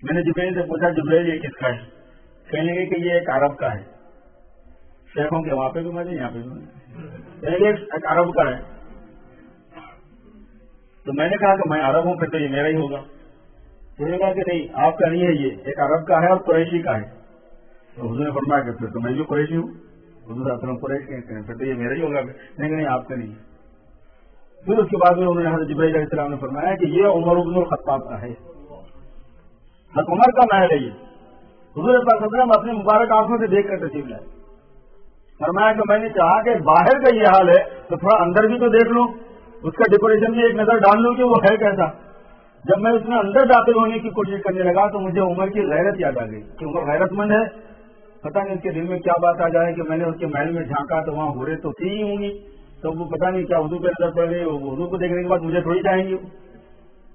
میں نے جبرائیل سے پوچھا جبرائیل یہ کس کا ہے؟ کہنے لگے کہ یہ ایک عرب کا ہے۔ شیخوں کے وہاں پہ بھی مجھے یہاں پہ بھی ایک عرب کا ہے۔ تو میں نے کہا کہ میں عرب ہوں، پھر تو یہ میرا ہی ہوگا۔ انہوں نے کہا کہ نہیں آپ کا نہیں ہے، یہ ایک عرب کا ہے اور قریشی کا ہے۔ تو حضور نے فرمایا کہ پھر تو میں بھی قریشی ہوں، حضور صلی اللہ علیہ وسلم قریش کے ہیں، پھر تو یہ میرا ہی ہوگا، نہیں آپ کا نہیں ہے۔ پھر اس کے بعد میں انہوں نے حضرت جبرائیل علیہ السلام نے فرمایا کہ یہ عمر بن الخطاب کا ہے، حضرت عمر کا محل ہے یہ۔ حضور صلی اللہ علیہ وسلم اپنی مبارک آنکھوں سے دیکھ کر تشریف لائے، فرمایا کہ میں نے چاہا کہ باہر کا یہ حال ہے تو تھوڑا اندر بھی تو دیکھ لوں۔ اس کا ڈیکوریشن میں ایک نظر ڈال لوں کہ وہ ہے کیسا. جب میں اس میں اندر داخل ہونے کی کوشش کرنے لگا تو مجھے عمر کی غیرت یاد آ گئی کہ عمر غیرت مند ہے. پتہ نہیں اس کے دل میں کیا بات آ جائے کہ میں نے اس کے محل میں جھانکا تو وہاں ہورے تو تھی ہی ہوں گی, تو وہ پتہ نہیں کیا وضو پہ نظر پڑ گئی, وضو کو دیکھنے کے بعد مجھے تھوڑی چاہیں گی.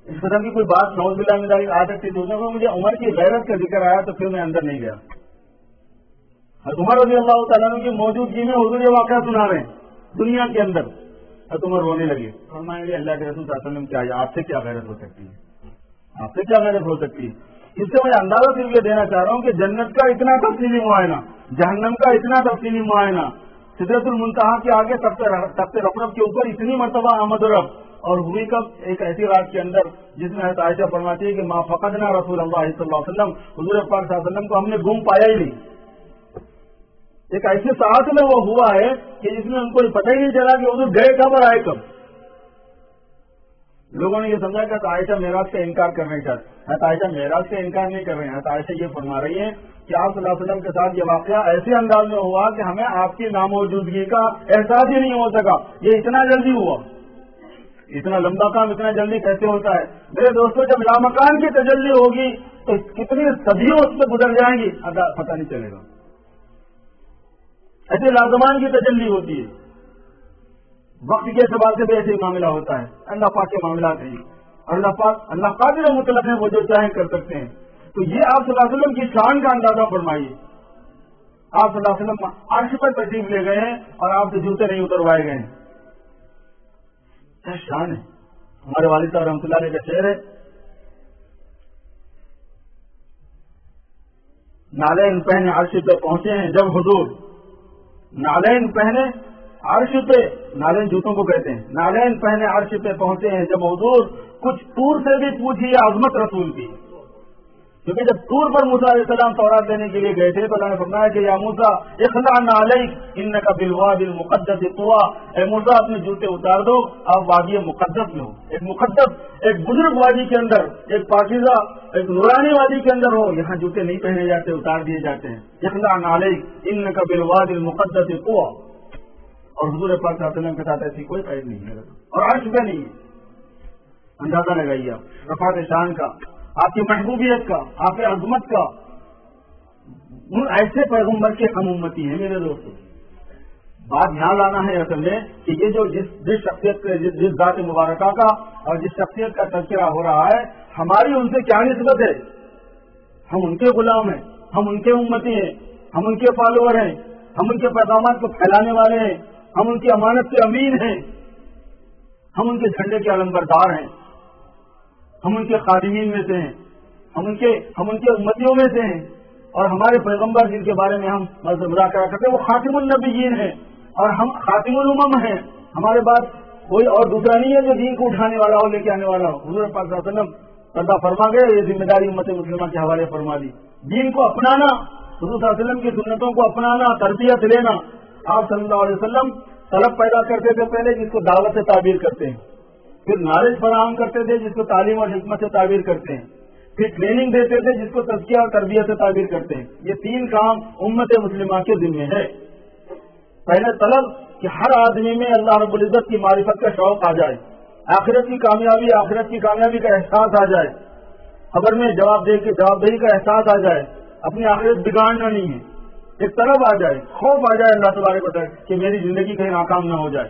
اس قسم کی کوئی بات نوز باللہ من ذالک آ سکتی. دوسرے کو مجھے عمر کی غیرت کا ذکر آیا تو پھر میں اندر نہیں گیا. عمر رضی اللہ تعالیٰ عنہ کی موجودگی میں حضور یہ واقعہ سنا رہے ہیں دنیا کے اندر. عمر رونے لگے. فرمائیں گے اللہ کے رسول صلی اللہ علیہ وسلم کیا ہے, آپ سے کیا غیرت ہو سکتی ہے, آپ سے کیا غیرت ہو سکتی ہے. اس سے میں اندازہ صرف یہ دینا چاہ رہا ہوں کہ جنت کا اتنا تفصیلی معائنہ, جہنم کا اتنا تفصیلی معائنہ, سدرۃ المنتہا کے آگے تخت رفرف کے اوپر اتنی مرتبہ آمد و رفت, اور ہوئی کب ایک ایسی رات کے اندر جس میں حضرت عائشہ فرماتی ہے کہ ما فقدنا رسول اللہ صلی اللہ علیہ وسلم, حضور پاک صلی اللہ علیہ وسلم کو ہم نے گم پایا ہی نہیں. ایک ایسی ساعت میں وہ ہوا ہے کہ جس میں ان کو پتہ ہی نہیں چلا کہ حضور گئے کب اور آئے کب. لوگوں نے یہ سمجھا کہ عائشہ معراج کا انکار کر رہے ہیں. عائشہ معراج کا انکار نہیں کر رہے ہیں. عائشہ یہ فرما رہی ہیں کہ آپ صلی اللہ علیہ وسلم کے ساتھ یہ واقعہ ایسے انداز میں ہوا کہ ہمیں آپ کی ناموجودگی کا احساس ہی نہیں ہو سکا. یہ اتنا جلدی ہوا, اتنا لمبا کام اتنا جلدی کیسے ہوتا ہے. میرے دوستوں, جب لامکان کی تجلی ہوگی تو کتنی صدیوں اس سے گزر جائیں گی پتہ نہیں چلے گا. ایسے لازمان کی تجلی ہوتی ہے. وقت کے اعتبار سے بھی ایسے ہی معاملہ ہوتا ہے. اللہ پاک کے معاملات ہیں, اللہ قادر مطلق ہے, وہ جو چاہیں کر سکتے ہیں. تو یہ آپ صلی اللہ علیہ وسلم کی شان کا اندازہ فرمائیے. آپ صلی اللہ علیہ وسلم عرش پر تشریف لے گئے ہیں اور آپ سے جوتے نہیں اتروائے گئے ہیں. کیا شان ہے. ہمارے والد صاحب رحمۃ اللہ علیہ کا شعر ہے, نالین پہنے عرش پہ پہنچے ہیں جب حضور, نالین پہنے عرش پہ, نالین جوتوں کو کہتے ہیں, نالین پہنے عرش پہ پہنچے ہیں جب حضور, کچھ طور سے بھی پوچھیے عظمت رسول کی. کیونکہ جب طور پر موسیٰ علیہ السلام تورات دینے کے لیے گئے تھے تو اللہ نے فرمایا کہ یا موسیٰ اخلع نعلیک انک بالوادی المقدس طویٰ, اے موسیٰ اپنے جوتے اتار دو, آپ وادی مقدس میں ہو. ایک مقدس, ایک بزرگ وادی کے اندر, ایک پاکیزہ, ایک نورانی وادی کے اندر ہو. یہاں جوتے نہیں پہنے جاتے, اتار دیے جاتے ہیں. اخلع نعلیک انک بالوادی المقدس طویٰ. اور حضور پاک صلی اللہ علیہ وسلم کے ساتھ ایسی کوئی قید نہیں ہے اور عرش پہ نہیں ہے. اندازہ لگائیے آپ رفعت شان کا, آپ کی محبوبیت کا, آپ کی عظمت کا. ایسے پیغمبر کے ہم امتی ہیں میرے دوستوں. بات یہاں لانا ہے اصل میں کہ یہ جو جس شخصیت جس ذات مبارکہ کا اور جس شخصیت کا تذکرہ ہو رہا ہے, ہماری ان سے کیا نسبت ہے. ہم ان کے غلام ہیں, ہم ان کے امتی ہیں, ہم ان کے فالوور ہیں, ہم ان کے پیغامات کو پھیلانے والے ہیں, ہم ان کی امانت کے امین ہیں, ہم ان کے جھنڈے کے علمبردار ہیں, ہم ان کے خادمین میں سے ہیں, ہم ان کے امتیوں میں سے ہیں. اور ہمارے پیغمبر جن کے بارے میں ہم مذاکرہ کرتے ہیں وہ خاتم النبیین ہیں اور ہم خاتم الامم ہیں. ہمارے بعد کوئی اور دوسرا نہیں ہے جو دین کو اٹھانے والا ہو, لے کے آنے والا ہو. حضور پاک صلی اللہ علیہ وسلم پردہ فرما گئے, یہ ذمہ داری امت مسلمہ کے حوالے فرما دی. دین کو اپنانا, حضور صلی اللہ علیہ وسلم کی سنتوں کو اپنانا, تربیت لینا. آپ صلی اللہ علیہ وسلم طلب پیدا کرتے تھے پہلے جس کو دعوت سے تعبیر کرتے ہیں, پھر نالج فراہم کرتے تھے جس کو تعلیم اور حکمت سے تعبیر کرتے ہیں, پھر ٹریننگ دیتے تھے جس کو تزکیہ اور تربیت سے تعبیر کرتے ہیں. یہ 3 کام امت مسلمہ کے ذمہ ہے. پہلے طلب کہ ہر آدمی میں اللہ رب العزت کی معرفت کا شوق آ جائے, آخرت کی کامیابی کا احساس آ جائے, خبر میں جوابدہی کا احساس آ جائے, اپنی آخرت بگاڑنا نہیں ہے. ایک طلب آ جائے, خوف آ جائے اللہ تبارک و تعالیٰ کہ میری زندگی کہیں ناکام نہ ہو جائے,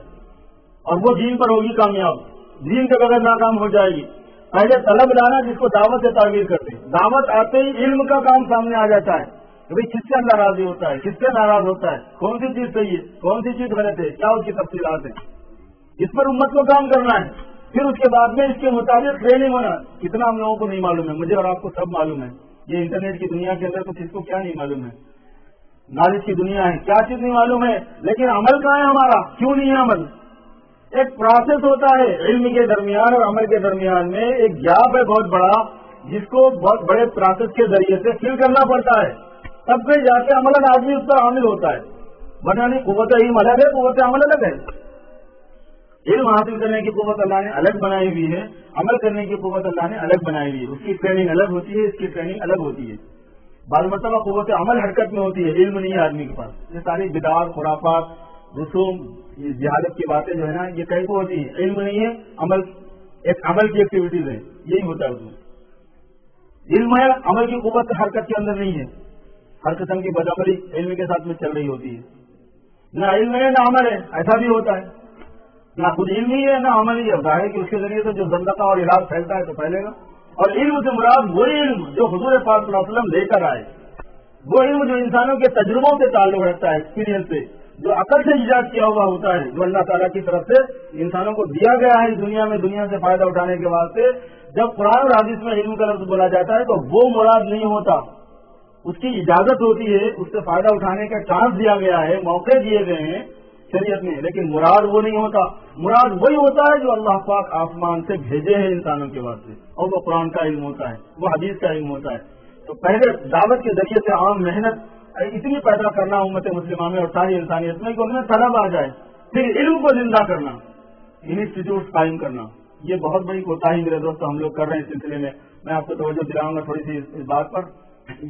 اور وہ دین پر ہوگی کامیاب, دین کے بغیر ناکام ہو جائے گی. پہلے طلب لانا جس کو دعوت سے تعبیر کرتے ہیں. دعوت آتے ہی علم کا کام سامنے آ جاتا ہے کہ بھائی کس سے اللہ راضی ہوتا ہے, کس سے ناراض ہوتا ہے, کون سی چیز صحیح ہے, کون سی چیز غلط ہے, کیا اس کی تفصیلات ہیں. اس پر امت کو کام کرنا ہے. پھر اس کے بعد میں اس کے مطابق ٹریننگ ہونا. کتنا ہم لوگوں کو نہیں معلوم ہے, مجھے اور آپ کو سب معلوم ہے. یہ انٹرنیٹ کی دنیا کے اندر کچھ اس کو کیا نہیں معلوم ہے. نالج کی دنیا ہے, کیا چیز نہیں معلوم ہے, لیکن عمل کہاں ہے ہمارا, کیوں نہیں ہے عمل. ایک پروسیس ہوتا ہے علم کے درمیان اور عمل کے درمیان میں, ایک گیپ ہے بہت بڑا جس کو بہت بڑے پروسیس کے ذریعے سے فل کرنا پڑتا ہے. تب پھر جا کے عمل آدمی اس پر عامل ہوتا ہے. ورنہ قوت علم الگ ہے, قوت عمل الگ ہے. علم حاصل کرنے کی قوت اللہ نے الگ بنائی ہوئی ہے, عمل کرنے کی قوت اللہ نے الگ بنائی ہوئی ہے. اس کی ٹریننگ الگ ہوتی ہے, اس کی ٹریننگ الگ ہوتی ہے. بعض مرتبہ قوت عمل حرکت میں ہوتی ہے, علم نہیں ہے آدمی کے پاس. یہ ساری بدعات خرافات رسوم، یہ جہالت کی باتیں جو ہے نا یہ کہیں کو ہوتی ہے، علم نہیں ہے، عمل، ایک عمل کی ایکٹیویٹیز ہے، یہی ہوتا ہے اس میں۔ علم ہے، عمل کی قوت حرکت کے اندر نہیں ہے، ہر قسم کی بدعملی علم کے ساتھ میں چل رہی ہوتی ہے۔ نہ علم ہے نہ عمل ہے، ایسا بھی ہوتا ہے، نہ خود علم ہی ہے نہ عمل ہی ہے، ظاہر کہ اس کے ذریعے سے جو زندقہ اور علاج پھیلتا ہے تو پھیلے گا۔ اور علم سے مراد وہی علم جو حضور پاک صلی اللہ علیہ وسلم لے کر آئے، وہ علم جو انسانوں کے تجربوں سے تعلق رکھتا ہے، ایکسپیرینس سے، جو عقل سے ایجاد کیا ہوا ہوتا ہے، جو اللہ تعالیٰ کی طرف سے انسانوں کو دیا گیا ہے دنیا میں، دنیا سے فائدہ اٹھانے کے واسطے۔ جب قرآن اور حدیث میں علم کا لفظ بولا جاتا ہے تو وہ مراد نہیں ہوتا، اس کی اجازت ہوتی ہے، اس سے فائدہ اٹھانے کا چانس دیا گیا ہے، موقع دیے گئے ہیں شریعت میں، لیکن مراد وہ نہیں ہوتا۔ مراد وہی ہوتا ہے جو اللہ پاک آسمان سے بھیجے ہیں انسانوں کے واسطے، اور وہ قرآن کا علم ہوتا ہے، وہ حدیث کا علم ہوتا ہے۔ تو پہلے دعوت کے ذریعے سے عام محنت اتنی پیدا کرنا امت مسلمہ میں اور ساری انسانیت میں کہ ان میں طلب آ جائے، پھر علم کو زندہ کرنا، انسٹیٹیوٹ قائم کرنا، یہ بہت بڑی کوتاہی میرے دوست ہم لوگ کر رہے ہیں۔ اس سلسلے میں میں آپ کو توجہ دلاؤں گا تھوڑی سی اس بات پر۔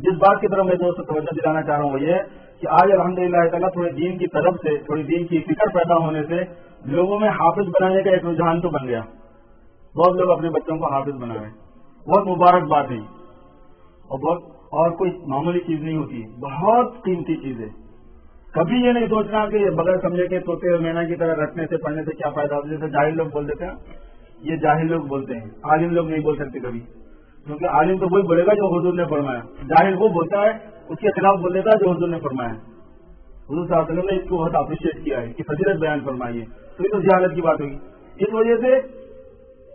جس بات کی طرف میں دوست توجہ دلانا چاہ رہا ہوں وہ یہ ہے کہ آج الحمدللہ تعالیٰ تھوڑے دین کی طرف سے، تھوڑی دین کی فکر پیدا ہونے سے لوگوں میں حافظ بنانے کا ایک رجحان تو بن گیا، بہت لوگ اپنے بچوں کو حافظ بنا رہے ہیں، بہت مبارک بات ہے، اور کوئی معمولی چیز نہیں ہوتی، بہت قیمتی چیز ہے۔ کبھی یہ نہیں سوچنا کہ یہ بغیر سمجھے کے طوطے اور مینا کی طرح رکھنے سے پڑھنے سے کیا فائدہ ہوتا ہے، جیسے جاہل لوگ بول دیتے ہیں، یہ جاہل لوگ بولتے ہیں، عالم لوگ نہیں بول سکتے کبھی، کیونکہ عالم تو وہی بولے گا جو حضور نے فرمایا، جاہل وہ بولتا ہے اس کے خلاف بول دیتا ہے جو حضور نے فرمایا۔ حضور صلی اللہ علیہ وسلم نے اس کو بہت اپریشیٹ کیا ہے کہ فضیلت بیان فرمائی ہے، تو یہ تو جہالت کی بات ہوگی۔ اس وجہ سے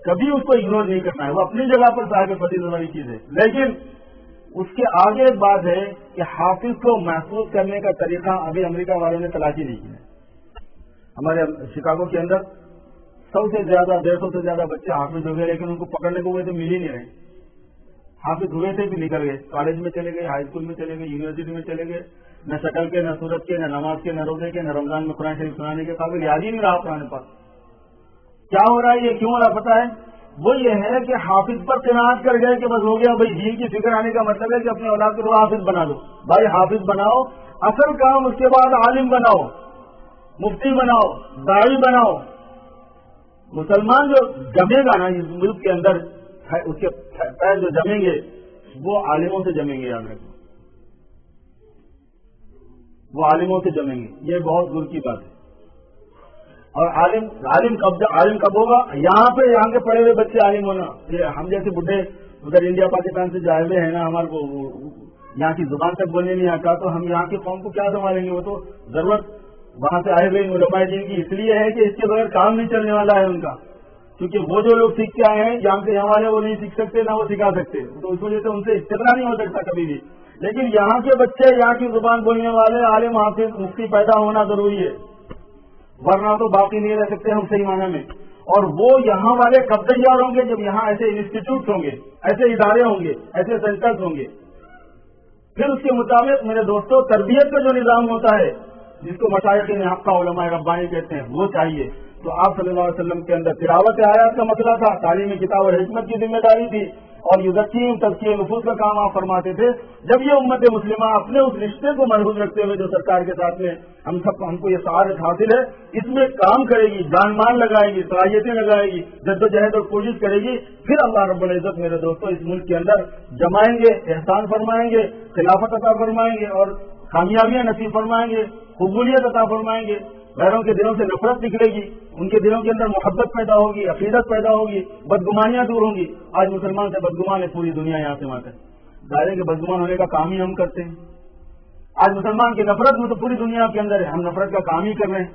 کبھی اس کو اگنور نہیں کرنا ہے، وہ اپنی جگہ پر صاحب فضیلت والی چیز ہے، لیکن اس کے آگے ایک بات ہے کہ حافظ کو محفوظ کرنے کا طریقہ ابھی امریکہ والوں نے تلاشی نہیں کی ہے۔ ہمارے شکاگو کے اندر 100 سے زیادہ 150 سے زیادہ بچے حافظ ہو گئے، لیکن ان کو پکڑنے کو ہوئے تو مل ہی نہیں رہے، حافظ ہوئے تھے بھی نکل گئے، کالج میں چلے گئے، ہائی اسکول میں چلے گئے، یونیورسٹی میں چلے گئے، نہ شکل کے، نہ صورت کے، نہ نماز کے، نہ روزے کے، نہ رمضان میں قرآن شریف سنانے کے قابل، یاد ہی نہیں رہا قرآن پاک۔ کیا ہو رہا ہے، یہ کیوں ہو رہا پتا ہے؟ وہ یہ ہے کہ حافظ پر قناعت کر گئے کہ بس ہو گیا بھائی، دین کی فکر آنے کا مطلب ہے کہ اپنے اولاد کو حافظ بنا دو، بھائی حافظ بناؤ، اصل کام اس کے بعد عالم بناؤ، مفتی بناؤ، داعی بناؤ۔ مسلمان جو جمے گا نا اس ملک کے اندر، اس کے پیر جو جمیں گے وہ عالموں سے جمیں گے، یاد رکھیں، وہ عالموں سے جمیں گے، یہ بہت دور کی بات ہے۔ اور عالم کب ہوگا؟ یہاں کے پڑھے ہوئے بچے عالم ہونا، یہ ہم جیسے بڈھے ادھر انڈیا پاکستان سے جو آئے ہوئے ہیں نا، ہمارے کو یہاں کی زبان تک بولنے نہیں آتا، تو ہم یہاں کی قوم کو کیا سنبھالیں گے؟ وہ تو ضرورت وہاں سے آئے ہوئے علماء دین کی اس لیے ہے کہ اس کے بغیر کام نہیں چلنے والا ہے ان کا، کیونکہ وہ جو لوگ سیکھ کے آئے ہیں یہاں سے یہاں والے وہ نہیں سیکھ سکتے، نہ وہ سکھا سکتے، تو اس وجہ سے ان سے استغنا نہیں ہو سکتا کبھی بھی۔ لیکن یہاں کے بچے، یہاں کی زبان بولنے والے عالم حافظ مفتی پیدا ہونا ضروری ہے، ورنہ تو باقی نہیں رہ سکتے ہم صحیح معنی میں۔ اور وہ یہاں والے کب تیار ہوں گے؟ جب یہاں ایسے انسٹیٹیوٹ ہوں گے، ایسے ادارے ہوں گے، ایسے سینٹرز ہوں گے، پھر اس کے مطابق میرے دوستوں تربیت کا جو نظام ہوتا ہے جس کو مشائخ حق علماء ربانی کہتے ہیں وہ چاہیے۔ تو آپ صلی اللہ علیہ وسلم کے اندر تلاوت آیات کا مسئلہ تھا، تعلیم کتاب اور حکمت کی ذمہ داری تھی، اور یزکیم تزکیہ نفوس کا کام آپ فرماتے تھے۔ جب یہ امت مسلمہ اپنے اس رشتے کو محفوظ رکھتے ہوئے جو سرکار کے ساتھ میں ہم کو یہ سعادت حاصل ہے، اس میں کام کرے گی، جان مان لگائے گی، صلاحیتیں لگائے گی، جدوجہد اور کوشش کرے گی، پھر اللہ رب العزت میرے دوستوں اس ملک کے اندر جمائیں گے، احسان فرمائیں گے، خلافت عطا فرمائیں گے، اور کامیابیاں نصیب فرمائیں گے، قبولیت عطا فرمائیں گے۔ غیروں کے دلوں سے نفرت نکلے گی، ان کے دلوں کے اندر محبت پیدا ہوگی، عقیدت پیدا ہوگی، بدگمانیاں دور ہوں گی۔ آج مسلمان سے بدگمان ہے پوری دنیا، یہاں سے وہاں تک ظاہر ہے کہ بدگمان ہونے کا کام ہی ہم کرتے ہیں۔ آج مسلمان کی نفرت میں تو پوری دنیا کے اندر ہے، ہم نفرت کا کام ہی کر رہے ہیں۔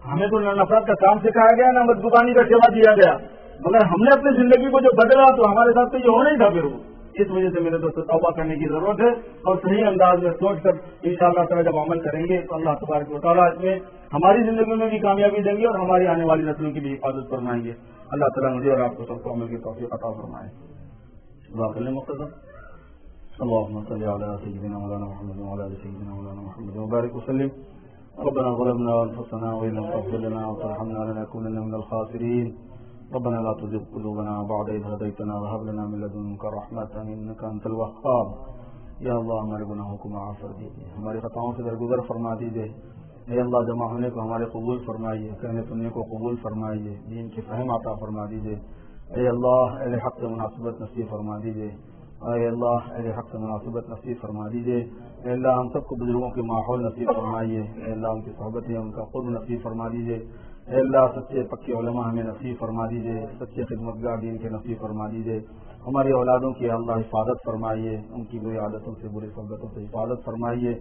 ہمیں تو نہ نفرت کا کام سکھایا گیا، نہ بدگمانی کا سیوا دیا گیا، مگر ہم نے اپنی زندگی کو جو بدلا تو ہمارے ساتھ تو یہ ہونا ہی تھا پھر وہ۔ اس وجہ سے میرے دوستوں توبہ کرنے کی ضرورت ہے، اور صحیح انداز میں سوچ کر انشاءاللہ تعالیٰ جب عمل کریں گے تو اللہ تبارک و تعالیٰ اس میں ہماری زندگی میں بھی کامیابی دیں گے اور ہماری آنے والی نسلوں کی بھی حفاظت فرمائیں گے۔ اللہ تعالیٰ مجھے اور آپ کو سب کو عمل کی توفیق عطا فرمائے۔ مختصر اللهم صل على سيدنا مولانا محمد وعلى ال سيدنا مولانا محمد وبارك وسلم۔ ربنا ظلمنا انفسنا وان لم تغفر لنا وترحمنا لنكونن من الخاسرين۔ ربنا لا تزغ قلوبنا بعد إذ هديتنا وهب لنا من لدنك رحمة إنك أنت الوهاب۔ یا اللہ ہمارے گناہوں کو معاف کر دیجیے، ہماری خطاؤں سے درگزر فرما دیجیے، اے اللہ جمع ہونے کو ہمارے قبول فرمائیے، کہنے سننے کو قبول فرمائیے، دین کی فہم عطا فرما دیجیے۔ اے اللہ اہل حق سے مناسبت نصیب فرما دیجیے، اے اللہ اہل حق سے مناسبت نصیب فرما دیجیے۔ اے اللہ ہم سب کو بزرگوں کے ماحول نصیب فرمائیے، اے اللہ ان کی صحبتیں ان کا قرب نصیب فرما دیجیے۔ اے اللہ سچے پکے علماء ہمیں نصیب فرما دیجیے، سچے خدمتگار دین کے نصیب فرما دیجیے۔ ہماری اولادوں کی اللہ حفاظت فرمائیے، ان کی بری عادتوں سے بری صحبتوں سے حفاظت فرمائیے،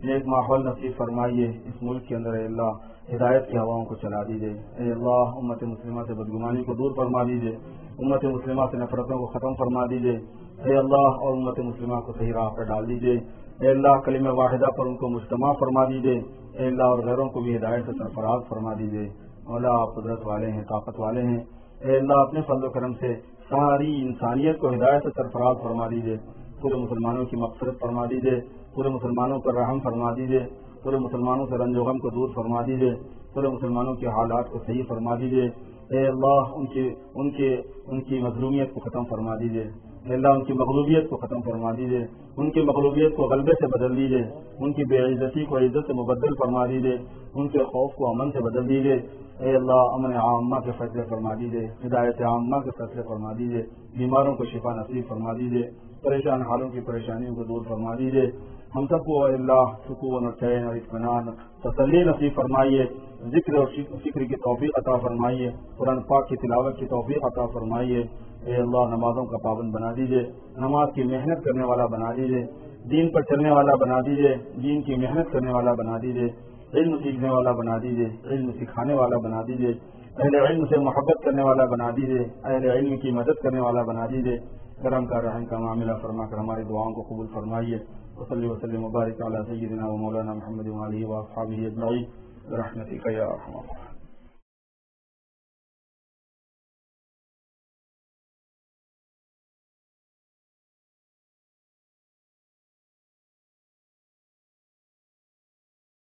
ایک ماحول نصیب فرمائیے۔ اس ملک کے اندر اے اللہ ہدایت کی ہواؤں کو چلا دیجیے۔ اے اللہ امت مسلمہ سے بدگمانی کو دور فرما دیجیے، امت مسلمہ سے نفرتوں کو ختم فرما دیجیے۔ اے اللہ اور امت مسلمہ کو صحیح راہ پر ڈال دیجیے۔ اے اللہ کلمہ واحدہ پر ان کو مجتمع فرما دیجیے۔ اے اللہ اور غیروں کو بھی ہدایت سے سرفراز فرما دیجیے۔ مولا آپ قدرت والے ہیں، طاقت والے ہیں۔ اے اللہ اپنے فضل و کرم سے ساری انسانیت کو ہدایت سے سرفراز فرما دیجیے۔ پورے مسلمانوں کی مغفرت فرما دیجیے، پورے مسلمانوں پر رحم فرما دیجیے، پورے مسلمانوں سے رنج و غم کو دور فرما دیجیے، پورے مسلمانوں کے حالات کو صحیح فرما دیجیے۔ اے اللہ ان کی مظلومیت کو ختم فرما دیجیے، اے اللہ ان کی مغلوبیت کو ختم فرما دیجیے، ان کی مغلوبیت کو غلبے سے بدل دیجیے، ان کی بے عزتی کو عزت سے مبدل فرما دیجیے، ان کے خوف کو امن سے بدل دیجیے۔ اے اللہ امن عامہ کے فیصلے فرما دیجیے، ہدایت عامہ کے فیصلے فرما دیجیے، بیماروں کو شفا نصیب فرما دیجیے، پریشان حالوں کی پریشانیوں کو دور فرما دیجیے۔ ہم سب کو اے اللہ سکون اور چین اور اطمینان تسلی نصیب فرمائیے، ذکر اور فکر کی توفیق عطا فرمائیے، قرآن پاک کی تلاوت کی توفیق عطا فرمائیے۔ اے اللہ نمازوں کا پابند بنا دیجیے، نماز کی محنت کرنے والا بنا دیجیے، دین پر چلنے والا بنا دیجیے، دین کی محنت کرنے والا بنا دیجیے، علم سیکھنے والا بنا دیجیے، علم سکھانے والا بنا دیجیے، اہل علم سے محبت کرنے والا بنا دیجیے، اہل علم کی مدد کرنے والا بنا دیجیے۔ کرم کا رحم کا معاملہ فرما کر ہماری دعاؤں کو قبول فرمائیے۔ وصلی وسلم وبارک علی سیدنا و مولانا محمد وآلہ واصحابہ اجمعین برحمتک یا ارحم الراحمین۔